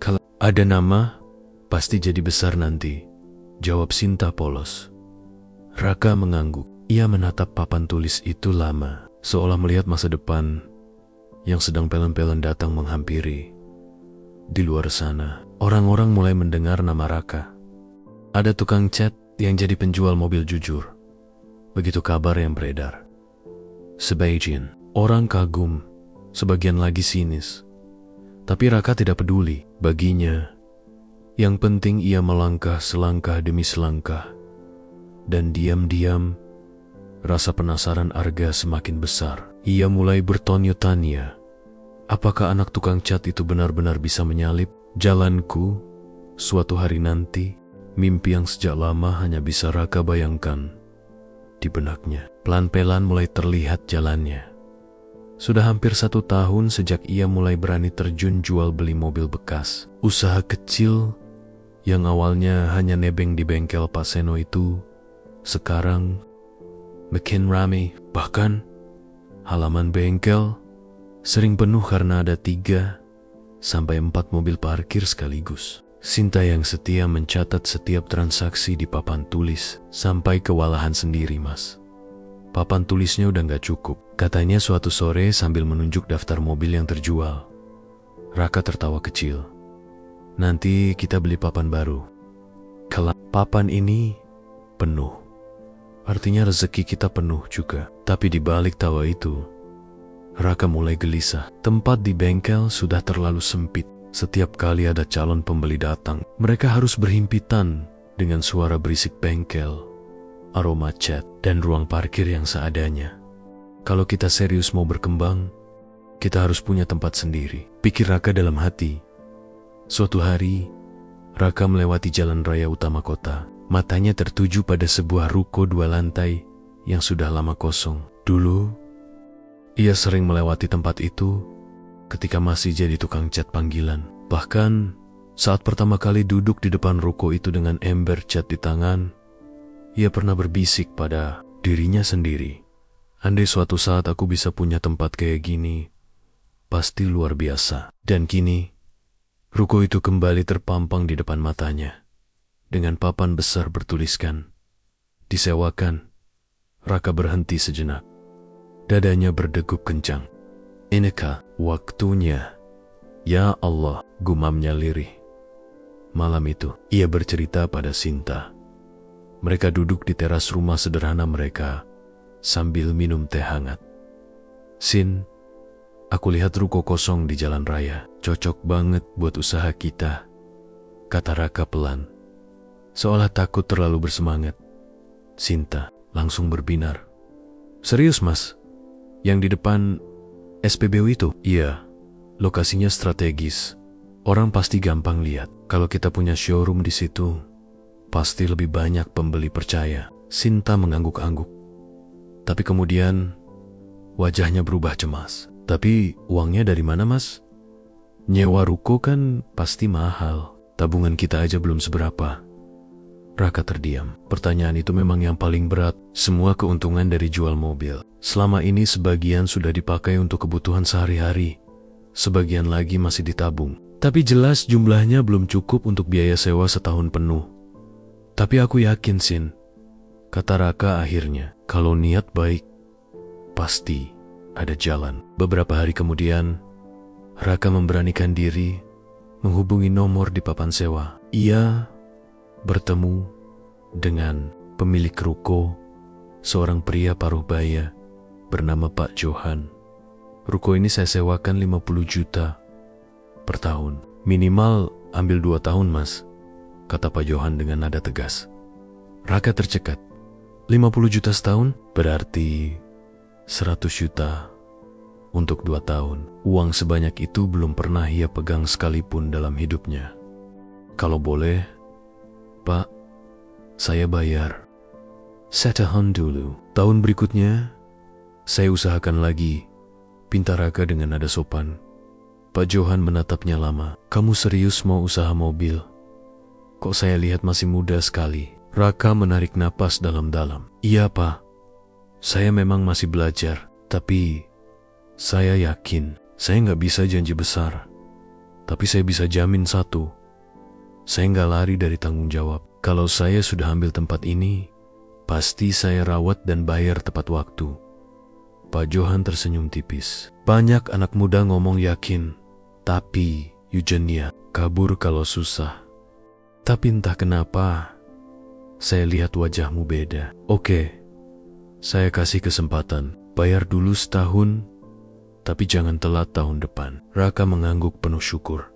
Kalau ada nama, pasti jadi besar nanti, jawab Sinta polos. Raka mengangguk. Ia menatap papan tulis itu lama, seolah melihat masa depan yang sedang pelan-pelan datang menghampiri. Di luar sana, orang-orang mulai mendengar nama Raka. Ada tukang cat yang jadi penjual mobil jujur. Begitu kabar yang beredar. Sebagian orang kagum, sebagian lagi sinis. Tapi Raka tidak peduli. Baginya, yang penting ia melangkah selangkah demi selangkah. Dan diam-diam, rasa penasaran Arga semakin besar. Ia mulai bertanya-tanya, apakah anak tukang cat itu benar-benar bisa menyalip jalanku suatu hari nanti? Mimpi yang sejak lama hanya bisa Raka bayangkan di benaknya. Pelan-pelan mulai terlihat jalannya. Sudah hampir 1 tahun sejak ia mulai berani terjun jual beli mobil bekas. Usaha kecil yang awalnya hanya nebeng di bengkel Pak Seno itu, sekarang makin ramai. Bahkan halaman bengkel sering penuh karena ada 3-4 mobil parkir sekaligus. Sinta yang setia mencatat setiap transaksi di papan tulis sampai kewalahan sendiri, Mas. Papan tulisnya udah gak cukup. Katanya suatu sore sambil menunjuk daftar mobil yang terjual. Raka tertawa kecil. Nanti kita beli papan baru. Kalau papan ini penuh, artinya rezeki kita penuh juga. Tapi di balik tawa itu, Raka mulai gelisah. Tempat di bengkel sudah terlalu sempit. Setiap kali ada calon pembeli datang, mereka harus berhimpitan dengan suara berisik bengkel, aroma cat, dan ruang parkir yang seadanya. Kalau kita serius mau berkembang, kita harus punya tempat sendiri, pikir Raka dalam hati. Suatu hari, Raka melewati jalan raya utama kota. Matanya tertuju pada sebuah ruko 2 lantai yang sudah lama kosong. Dulu, ia sering melewati tempat itu ketika masih jadi tukang cat panggilan. Bahkan, saat pertama kali duduk di depan ruko itu dengan ember cat di tangan, ia pernah berbisik pada dirinya sendiri. Andai suatu saat aku bisa punya tempat kayak gini, pasti luar biasa. Dan kini, ruko itu kembali terpampang di depan matanya. Dengan papan besar bertuliskan, disewakan. Raka berhenti sejenak. Dadanya berdegup kencang. Inikah waktunya? Ya Allah, gumamnya lirih. Malam itu, ia bercerita pada Sinta. Mereka duduk di teras rumah sederhana mereka sambil minum teh hangat. Sin, aku lihat ruko kosong di jalan raya. Cocok banget buat usaha kita, kata Raka pelan, seolah takut terlalu bersemangat. Sinta langsung berbinar. Serius, Mas? Yang di depan SPBU itu? Iya, lokasinya strategis. Orang pasti gampang lihat. Kalau kita punya showroom di situ, pasti lebih banyak pembeli percaya. Sinta mengangguk-angguk. Tapi kemudian wajahnya berubah cemas. Tapi uangnya dari mana, Mas? Nyewa ruko kan pasti mahal. Tabungan kita aja belum seberapa. Raka terdiam. Pertanyaan itu memang yang paling berat. Semua keuntungan dari jual mobil. Selama ini sebagian sudah dipakai untuk kebutuhan sehari-hari. Sebagian lagi masih ditabung. Tapi jelas jumlahnya belum cukup untuk biaya sewa setahun penuh. Tapi aku yakin, Sin, kata Raka akhirnya, kalau niat baik, pasti ada jalan. Beberapa hari kemudian, Raka memberanikan diri menghubungi nomor di papan sewa. Ia bertemu dengan pemilik ruko, seorang pria paruh baya bernama Pak Johan. Ruko ini saya sewakan 50 juta per tahun. Minimal ambil 2 tahun, Mas, kata Pak Johan dengan nada tegas. Raka tercekat. 50 juta setahun berarti 100 juta untuk 2 tahun. Uang sebanyak itu belum pernah ia pegang sekalipun dalam hidupnya. Kalau boleh, Pak, saya bayar. Setahan dulu. Tahun berikutnya, saya usahakan lagi, pinta Raka dengan nada sopan. Pak Johan menatapnya lama. Kamu serius mau usaha mobil? Kok saya lihat masih muda sekali. Raka menarik napas dalam-dalam. Iya, Pak. Saya memang masih belajar, tapi saya yakin saya nggak bisa janji besar. Tapi saya bisa jamin satu. Saya nggak lari dari tanggung jawab. Kalau saya sudah ambil tempat ini, pasti saya rawat dan bayar tepat waktu. Pak Johan tersenyum tipis. Banyak anak muda ngomong yakin, tapi Eugenia kabur kalau susah. Tapi entah kenapa, saya lihat wajahmu beda. Oke, saya kasih kesempatan. Bayar dulu setahun, tapi jangan telat tahun depan. Raka mengangguk penuh syukur.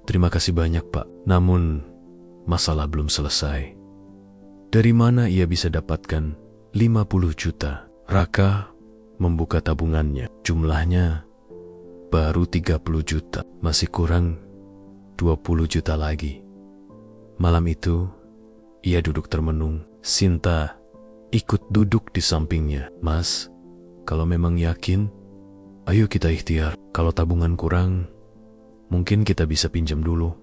Terima kasih banyak, Pak. Namun, masalah belum selesai. Dari mana ia bisa dapatkan 50 juta? Raka membuka tabungannya. Jumlahnya baru 30 juta. Masih kurang 20 juta lagi. Malam itu, ia duduk termenung. Sinta ikut duduk di sampingnya. Mas, kalau memang yakin, ayo kita ikhtiar. Kalau tabungan kurang, mungkin kita bisa pinjam dulu.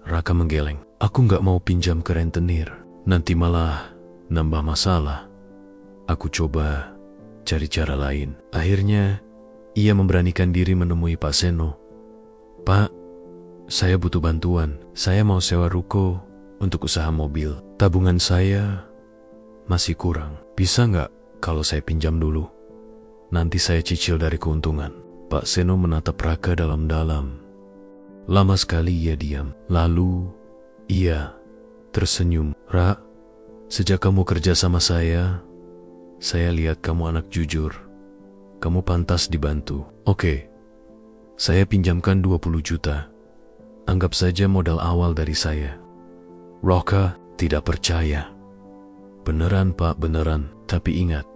Raka menggeleng. Aku nggak mau pinjam ke rentenir. Nanti malah nambah masalah. Aku coba cari cara lain. Akhirnya, ia memberanikan diri menemui Pak Seno. Pak, saya butuh bantuan. Saya mau sewa ruko untuk usaha mobil. Tabungan saya masih kurang. Bisa nggak kalau saya pinjam dulu? Nanti saya cicil dari keuntungan. Pak Seno menatap Raka dalam-dalam. Lama sekali ia diam. Lalu ia tersenyum. Ra, sejak kamu kerja sama saya lihat kamu anak jujur. Kamu pantas dibantu. Oke, saya pinjamkan 20 juta. Anggap saja modal awal dari saya. Raka tidak percaya. Beneran, Pak, beneran. Tapi ingat,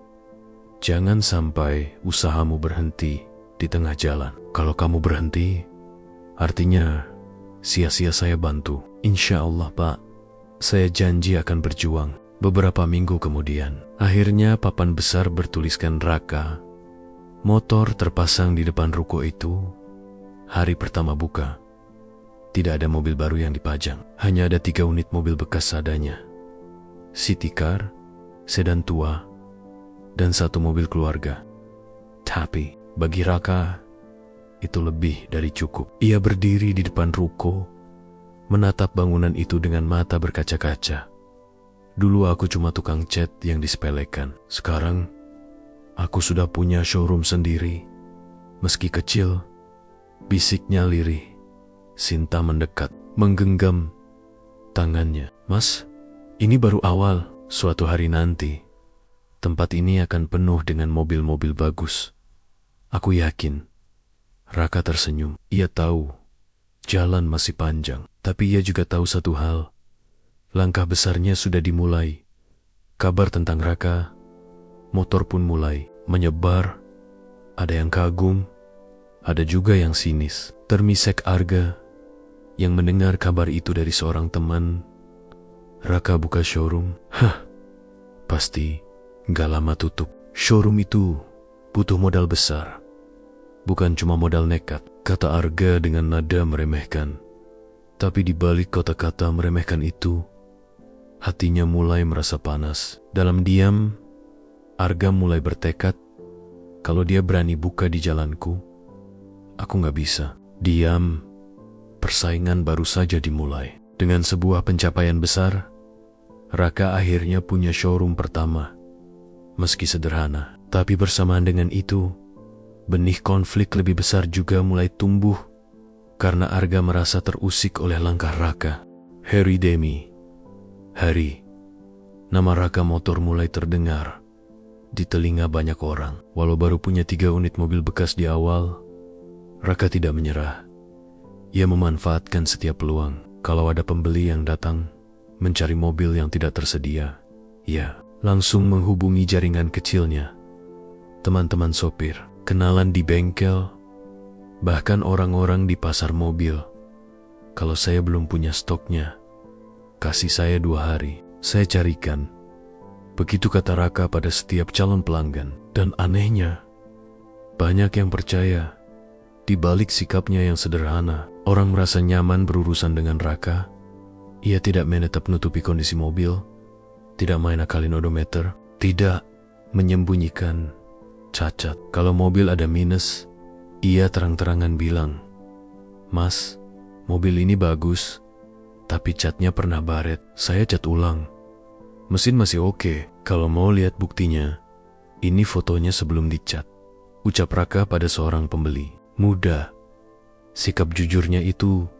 jangan sampai usahamu berhenti di tengah jalan. Kalau kamu berhenti, artinya sia-sia saya bantu. Insya Allah, Pak. Saya janji akan berjuang. Beberapa minggu kemudian, akhirnya papan besar bertuliskan Raka. Motor terpasang di depan ruko itu. Hari pertama buka, tidak ada mobil baru yang dipajang. Hanya ada 3 unit mobil bekas seadanya. City car, sedan tua, dan 1 mobil keluarga. Tapi bagi Raka, itu lebih dari cukup. Ia berdiri di depan ruko, menatap bangunan itu dengan mata berkaca-kaca. Dulu aku cuma tukang cat yang disepelekan. Sekarang, aku sudah punya showroom sendiri. Meski kecil, bisiknya lirih. Sinta mendekat, menggenggam tangannya. Mas, ini baru awal. Suatu hari nanti, tempat ini akan penuh dengan mobil-mobil bagus. Aku yakin. Raka tersenyum. Ia tahu jalan masih panjang, tapi ia juga tahu satu hal. Langkah besarnya sudah dimulai. Kabar tentang Raka, motor pun mulai menyebar. Ada yang kagum, ada juga yang sinis. Termisek harga Yang mendengar kabar itu dari seorang teman, Raka buka showroom. Pasti gak lama tutup. Showroom itu butuh modal besar, bukan cuma modal nekat, kata Arga dengan nada meremehkan. Tapi di balik kata-kata meremehkan itu, hatinya mulai merasa panas. Dalam diam, Arga mulai bertekad, kalau dia berani buka di jalanku, aku gak bisa. Diam, persaingan baru saja dimulai. Dengan sebuah pencapaian besar, Raka akhirnya punya showroom pertama. Meski sederhana, tapi bersamaan dengan itu, benih konflik lebih besar juga mulai tumbuh karena Arga merasa terusik oleh langkah Raka. Harry Demi. Hari. Nama Raka Motor mulai terdengar di telinga banyak orang. Walau baru punya 3 unit mobil bekas di awal, Raka tidak menyerah. Ia memanfaatkan setiap peluang. Kalau ada pembeli yang datang mencari mobil yang tidak tersedia, ia langsung menghubungi jaringan kecilnya, teman-teman sopir, kenalan di bengkel, bahkan orang-orang di pasar mobil. Kalau saya belum punya stoknya, kasih saya 2 hari, saya carikan. Begitu kata Raka pada setiap calon pelanggan. Dan anehnya, banyak yang percaya. Di balik sikapnya yang sederhana, orang merasa nyaman berurusan dengan Raka. Ia tidak menetap nutupi kondisi mobil, tidak main akalin odometer, tidak menyembunyikan cacat. Kalau mobil ada minus, ia terang-terangan bilang, "Mas, mobil ini bagus, tapi catnya pernah baret, saya cat ulang. Mesin masih oke, kalau mau lihat buktinya, ini fotonya sebelum dicat," ucap Raka pada seorang pembeli. Mudah. Sikap jujurnya itu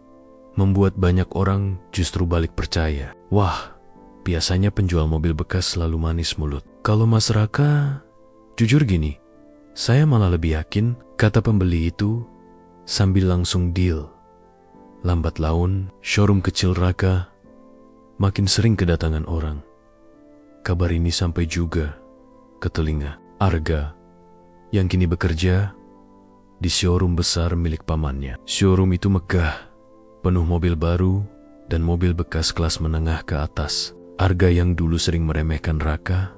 membuat banyak orang justru balik percaya. Wah, biasanya penjual mobil bekas selalu manis mulut. Kalau Mas Raka jujur gini, saya malah lebih yakin, kata pembeli itu sambil langsung deal. Lambat laun, showroom kecil Raka makin sering kedatangan orang. Kabar ini sampai juga ke telinga Arga yang kini bekerja di showroom besar milik pamannya. Showroom itu megah, penuh mobil baru dan mobil bekas kelas menengah ke atas. Arga yang dulu sering meremehkan Raka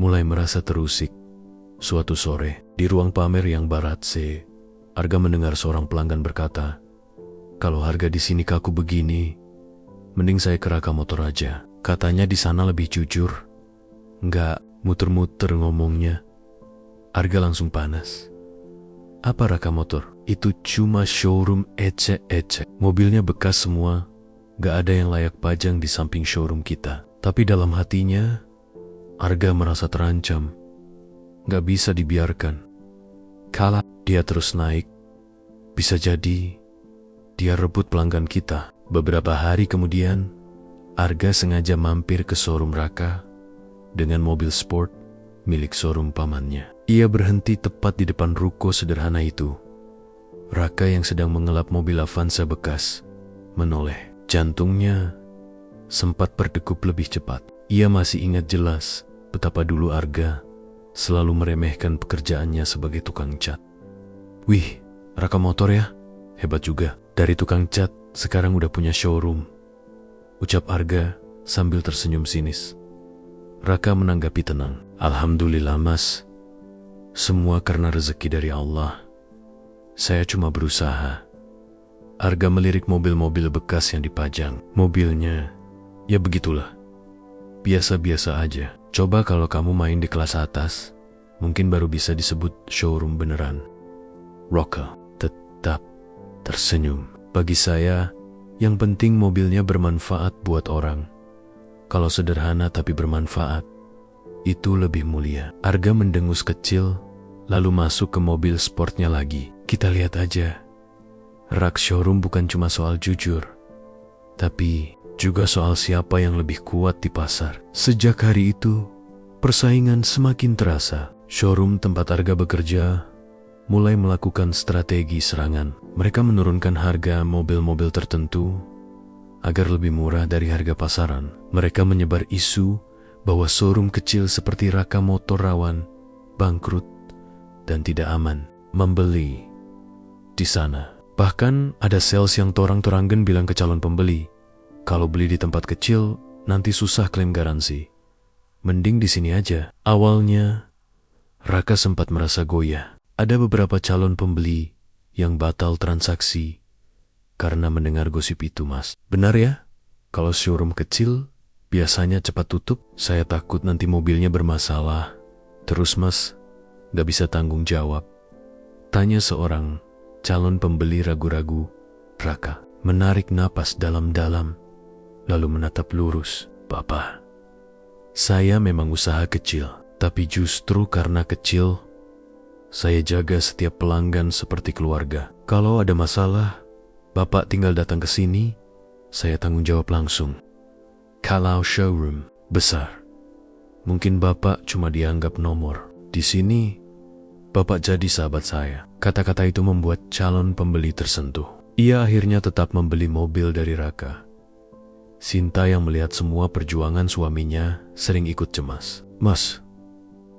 mulai merasa terusik. Suatu sore, di ruang pamer yang barat C, Arga mendengar seorang pelanggan berkata, "Kalau harga di sini kaku begini, mending saya ke Raka Motor aja. Katanya di sana lebih jujur." Nggak muter-muter ngomongnya. Arga langsung panas. Apa Raka Motor? Itu cuma showroom ecek-ecek. Mobilnya bekas semua, gak ada yang layak pajang di samping showroom kita. Tapi dalam hatinya, Arga merasa terancam. Gak bisa dibiarkan. Kalau dia terus naik, bisa jadi dia rebut pelanggan kita. Beberapa hari kemudian, Arga sengaja mampir ke showroom Raka dengan mobil sport milik showroom pamannya. Ia berhenti tepat di depan ruko sederhana itu. Raka yang sedang mengelap mobil Avanza bekas menoleh. Jantungnya sempat berdegup lebih cepat. Ia masih ingat jelas betapa dulu Arga selalu meremehkan pekerjaannya sebagai tukang cat. "Wih, Raka Motor ya? Hebat juga. Dari tukang cat sekarang udah punya showroom," ucap Arga sambil tersenyum sinis. Raka menanggapi tenang. "Alhamdulillah Mas, semua karena rezeki dari Allah. Saya cuma berusaha." Arga melirik mobil-mobil bekas yang dipajang. Mobilnya, ya begitulah. Biasa-biasa aja. Coba kalau kamu main di kelas atas, mungkin baru bisa disebut showroom beneran. Raka tetap tersenyum. Bagi saya, yang penting mobilnya bermanfaat buat orang. Kalau sederhana tapi bermanfaat, itu lebih mulia. Arga mendengus kecil, lalu masuk ke mobil sportnya lagi. Kita lihat aja. Rak showroom bukan cuma soal jujur, tapi juga soal siapa yang lebih kuat di pasar. Sejak hari itu, persaingan semakin terasa. Showroom tempat Arga bekerja mulai melakukan strategi serangan. Mereka menurunkan harga mobil-mobil tertentu agar lebih murah dari harga pasaran. Mereka menyebar isu bahwa showroom kecil seperti Raka Motor rawan bangkrut dan tidak aman membeli di sana. Bahkan ada sales yang torang-toranggen bilang ke calon pembeli, kalau beli di tempat kecil, nanti susah klaim garansi. Mending di sini aja. Awalnya, Raka sempat merasa goyah. Ada beberapa calon pembeli yang batal transaksi karena mendengar gosip itu, Mas. Benar ya? Kalau showroom kecil, biasanya cepat tutup. Saya takut nanti mobilnya bermasalah. Terus, Mas, gak bisa tanggung jawab. Tanya seorang calon pembeli ragu-ragu. Raka menarik napas dalam-dalam, lalu menatap lurus. Bapak, saya memang usaha kecil, tapi justru karena kecil, saya jaga setiap pelanggan seperti keluarga. Kalau ada masalah, Bapak tinggal datang ke sini, saya tanggung jawab langsung. Kalau showroom besar, mungkin Bapak cuma dianggap nomor. Di sini, Bapak jadi sahabat saya. Kata-kata itu membuat calon pembeli tersentuh. Ia akhirnya tetap membeli mobil dari Raka. Sinta yang melihat semua perjuangan suaminya sering ikut cemas. Mas,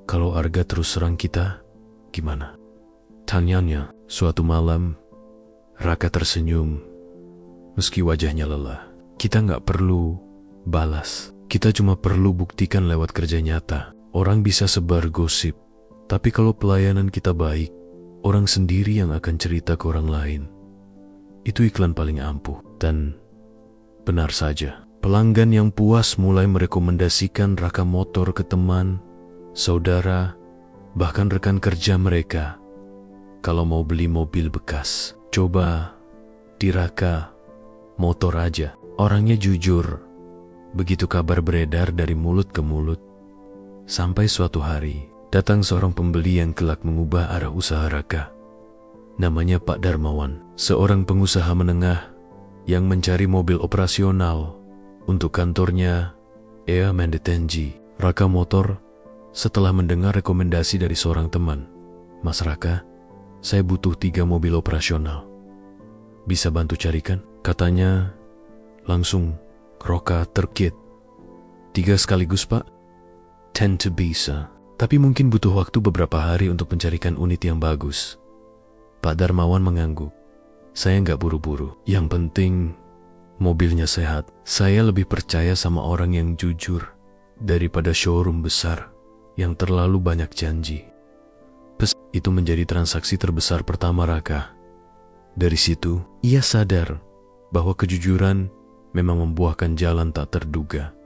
kalau Arga terus serang kita, gimana? Tanyanya. Suatu malam, Raka tersenyum, meski wajahnya lelah. Kita nggak perlu balas. Kita cuma perlu buktikan lewat kerja nyata. Orang bisa sebar gosip, tapi kalau pelayanan kita baik, orang sendiri yang akan cerita ke orang lain. Itu iklan paling ampuh. Dan benar saja, pelanggan yang puas mulai merekomendasikan Raka Motor ke teman, saudara, bahkan rekan kerja mereka. Kalau mau beli mobil bekas, coba di Raka Motor aja. Orangnya jujur. Begitu kabar beredar dari mulut ke mulut. Sampai suatu hari, datang seorang pembeli yang kelak mengubah arah usaha Raka. Namanya Pak Darmawan, seorang pengusaha menengah yang mencari mobil operasional untuk kantornya Ea Mendetenji. Raka Motor setelah mendengar rekomendasi dari seorang teman. Mas Raka, saya butuh 3 mobil operasional. Bisa bantu carikan? Katanya langsung Roka terkit. 3 sekaligus, Pak? Tentu bisa. Tapi mungkin butuh waktu beberapa hari untuk mencarikan unit yang bagus. Pak Darmawan mengangguk. Saya nggak buru-buru. Yang penting mobilnya sehat. Saya lebih percaya sama orang yang jujur daripada showroom besar yang terlalu banyak janji. Itu menjadi transaksi terbesar pertama Raka. Dari situ, ia sadar bahwa kejujuran memang membuahkan jalan tak terduga.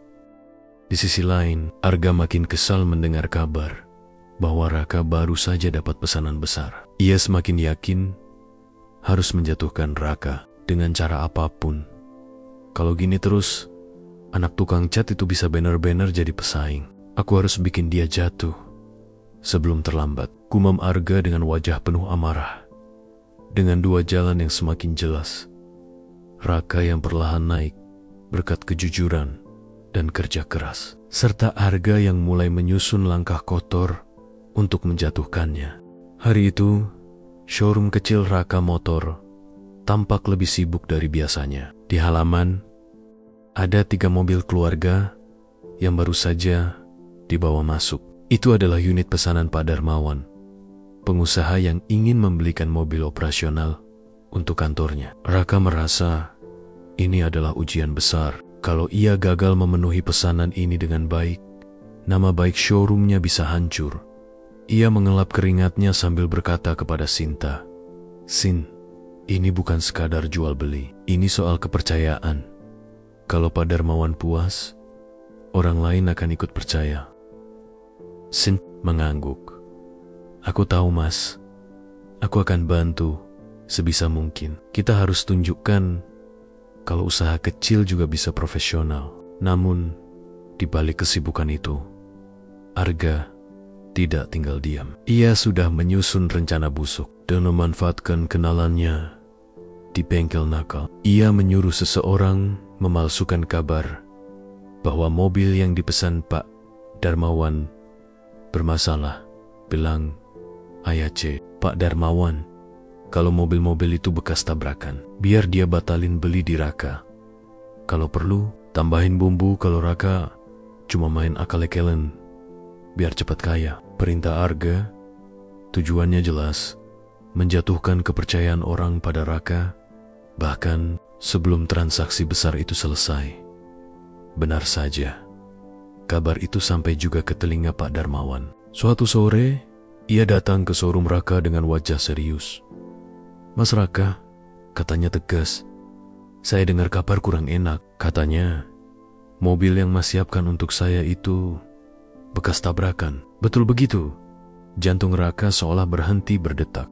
Di sisi lain, Arga makin kesal mendengar kabar bahwa Raka baru saja dapat pesanan besar. Ia semakin yakin harus menjatuhkan Raka dengan cara apapun. Kalau gini terus, anak tukang cat itu bisa benar-benar jadi pesaing. Aku harus bikin dia jatuh sebelum terlambat, gumam Arga dengan wajah penuh amarah. Dengan 2 jalan yang semakin jelas, Raka yang perlahan naik berkat kejujuran dan kerja keras, serta Arga yang mulai menyusun langkah kotor untuk menjatuhkannya. Hari itu, showroom kecil Raka Motor tampak lebih sibuk dari biasanya. Di halaman, ada 3 mobil keluarga yang baru saja dibawa masuk. Itu adalah unit pesanan Pak Darmawan, pengusaha yang ingin membelikan mobil operasional untuk kantornya. Raka merasa ini adalah ujian besar. Kalau ia gagal memenuhi pesanan ini dengan baik, nama baik showroomnya bisa hancur. Ia mengelap keringatnya sambil berkata kepada Sinta, "Sin, ini bukan sekadar jual beli. Ini soal kepercayaan. Kalau Pak Darmawan puas, orang lain akan ikut percaya." Sin mengangguk. "Aku tahu, Mas. Aku akan bantu sebisa mungkin. Kita harus tunjukkan kalau usaha kecil juga bisa profesional." Namun, di balik kesibukan itu, Arga tidak tinggal diam. Ia sudah menyusun rencana busuk dan memanfaatkan kenalannya di bengkel nakal. Ia menyuruh seseorang memalsukan kabar bahwa mobil yang dipesan Pak Darmawan bermasalah. Bilang, "Ayah C, Pak Darmawan, kalau mobil-mobil itu bekas tabrakan, biar dia batalin beli di Raka. Kalau perlu, tambahin bumbu kalau Raka cuma main akal-akalan, biar cepat kaya." Perintah Arga tujuannya jelas, menjatuhkan kepercayaan orang pada Raka, bahkan sebelum transaksi besar itu selesai. Benar saja, kabar itu sampai juga ke telinga Pak Darmawan. Suatu sore, ia datang ke showroom Raka dengan wajah serius. "Mas Raka," katanya tegas, "saya dengar kabar kurang enak. Katanya, mobil yang Mas siapkan untuk saya itu bekas tabrakan. Betul begitu?" Jantung Raka seolah berhenti berdetak.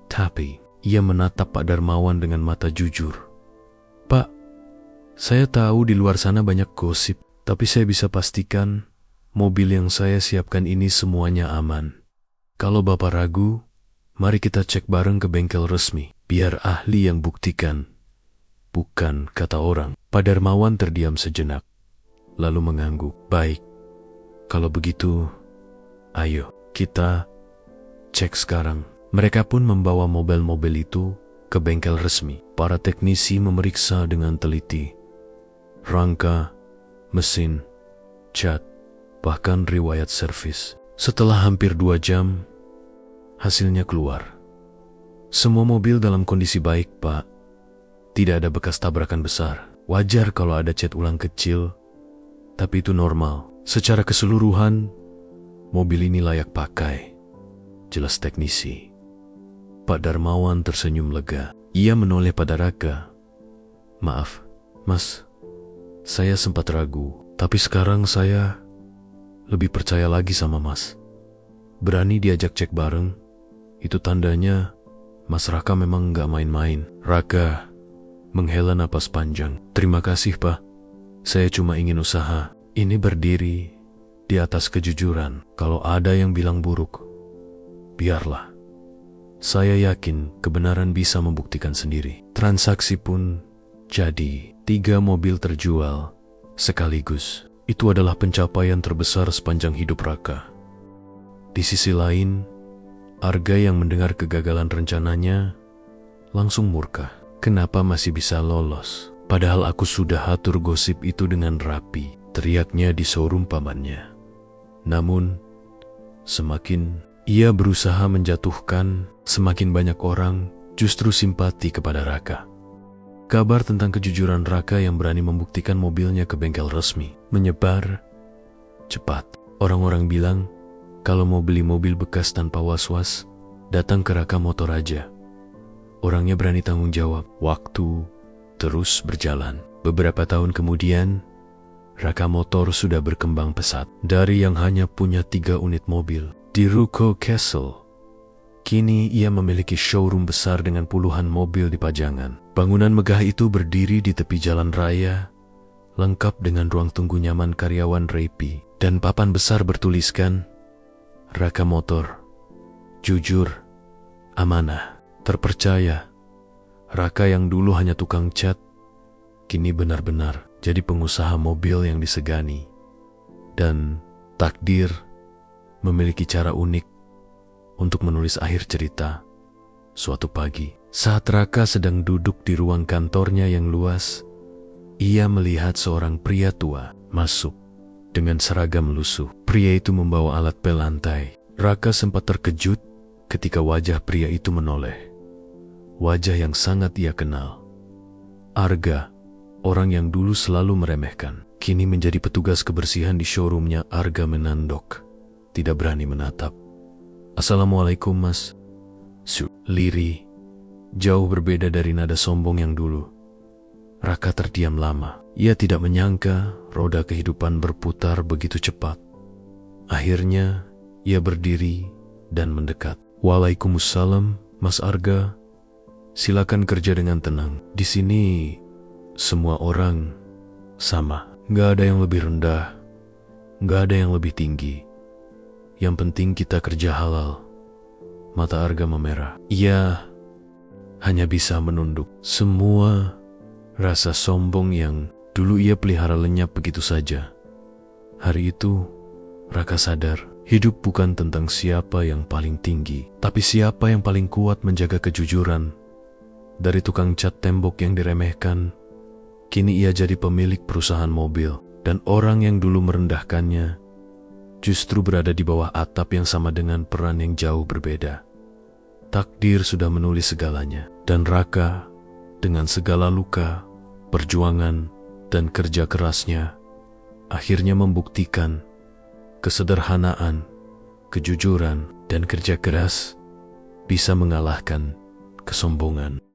Tapi, ia menatap Pak Darmawan dengan mata jujur. "Pak, saya tahu di luar sana banyak gosip, tapi saya bisa pastikan mobil yang saya siapkan ini semuanya aman. Kalau Bapak ragu, mari kita cek bareng ke bengkel resmi, biar ahli yang buktikan. Bukan kata orang." Pak Darmawan terdiam sejenak, lalu mengangguk. "Baik, kalau begitu, ayo kita cek sekarang." Mereka pun membawa mobil-mobil itu ke bengkel resmi. Para teknisi memeriksa dengan teliti rangka, mesin, cat, bahkan riwayat servis. Setelah hampir 2 jam, hasilnya keluar. "Semua mobil dalam kondisi baik, Pak. Tidak ada bekas tabrakan besar. Wajar kalau ada cat ulang kecil, tapi itu normal. Secara keseluruhan, mobil ini layak pakai," jelas teknisi. Pak Darmawan tersenyum lega. Ia menoleh pada Raka. "Maaf, Mas, saya sempat ragu, tapi sekarang saya lebih percaya lagi sama Mas. Berani diajak cek bareng, itu tandanya Mas Raka memang nggak main-main." Raka menghela napas panjang. "Terima kasih, Pak. Saya cuma ingin usaha ini berdiri di atas kejujuran. Kalau ada yang bilang buruk, biarlah. Saya yakin kebenaran bisa membuktikan sendiri." Transaksi pun jadi. 3 mobil terjual sekaligus. Itu adalah pencapaian terbesar sepanjang hidup Raka. Di sisi lain, Arga yang mendengar kegagalan rencananya langsung murka. "Kenapa masih bisa lolos? Padahal aku sudah atur gosip itu dengan rapi," teriaknya di showroom pamannya. Namun, semakin ia berusaha menjatuhkan, semakin banyak orang justru simpati kepada Raka. Kabar tentang kejujuran Raka yang berani membuktikan mobilnya ke bengkel resmi menyebar cepat. Orang-orang bilang kalau mau beli mobil bekas tanpa was-was, datang ke Raka Motor aja. Orangnya berani tanggung jawab. Waktu terus berjalan. Beberapa tahun kemudian, Raka Motor sudah berkembang pesat. Dari yang hanya punya 3 unit mobil di Ruko Castle, kini ia memiliki showroom besar dengan puluhan mobil di pajangan. Bangunan megah itu berdiri di tepi jalan raya, lengkap dengan ruang tunggu nyaman karyawan Repi, dan papan besar bertuliskan, "Raka Motor, jujur, amanah, terpercaya." Raka yang dulu hanya tukang cat, kini benar-benar jadi pengusaha mobil yang disegani. Dan takdir memiliki cara unik untuk menulis akhir cerita. Suatu pagi, saat Raka sedang duduk di ruang kantornya yang luas, ia melihat seorang pria tua masuk dengan seragam lusuh. Pria itu membawa alat pel lantai. Raka sempat terkejut ketika wajah pria itu menoleh. Wajah yang sangat ia kenal. Arga, orang yang dulu selalu meremehkan, kini menjadi petugas kebersihan di showroomnya. Arga menandok, tidak berani menatap. "Assalamualaikum, Mas." Lirih, jauh berbeda dari nada sombong yang dulu. Raka terdiam lama. Ia tidak menyangka roda kehidupan berputar begitu cepat. Akhirnya, ia berdiri dan mendekat. "Waalaikumsalam, Mas Arga. Silakan kerja dengan tenang. Di sini, semua orang sama. Nggak ada yang lebih rendah, nggak ada yang lebih tinggi. Yang penting kita kerja halal." Mata Arga memerah. Ia hanya bisa menunduk. Semua rasa sombong yang dulu ia pelihara lenyap begitu saja. Hari itu, Raka sadar, hidup bukan tentang siapa yang paling tinggi, tapi siapa yang paling kuat menjaga kejujuran. Dari tukang cat tembok yang diremehkan, kini ia jadi pemilik perusahaan mobil, dan orang yang dulu merendahkannya justru berada di bawah atap yang sama dengan peran yang jauh berbeda. Takdir sudah menulis segalanya, dan Raka dengan segala luka, perjuangan, dan kerja kerasnya akhirnya membuktikan kesederhanaan, kejujuran, dan kerja keras bisa mengalahkan kesombongan.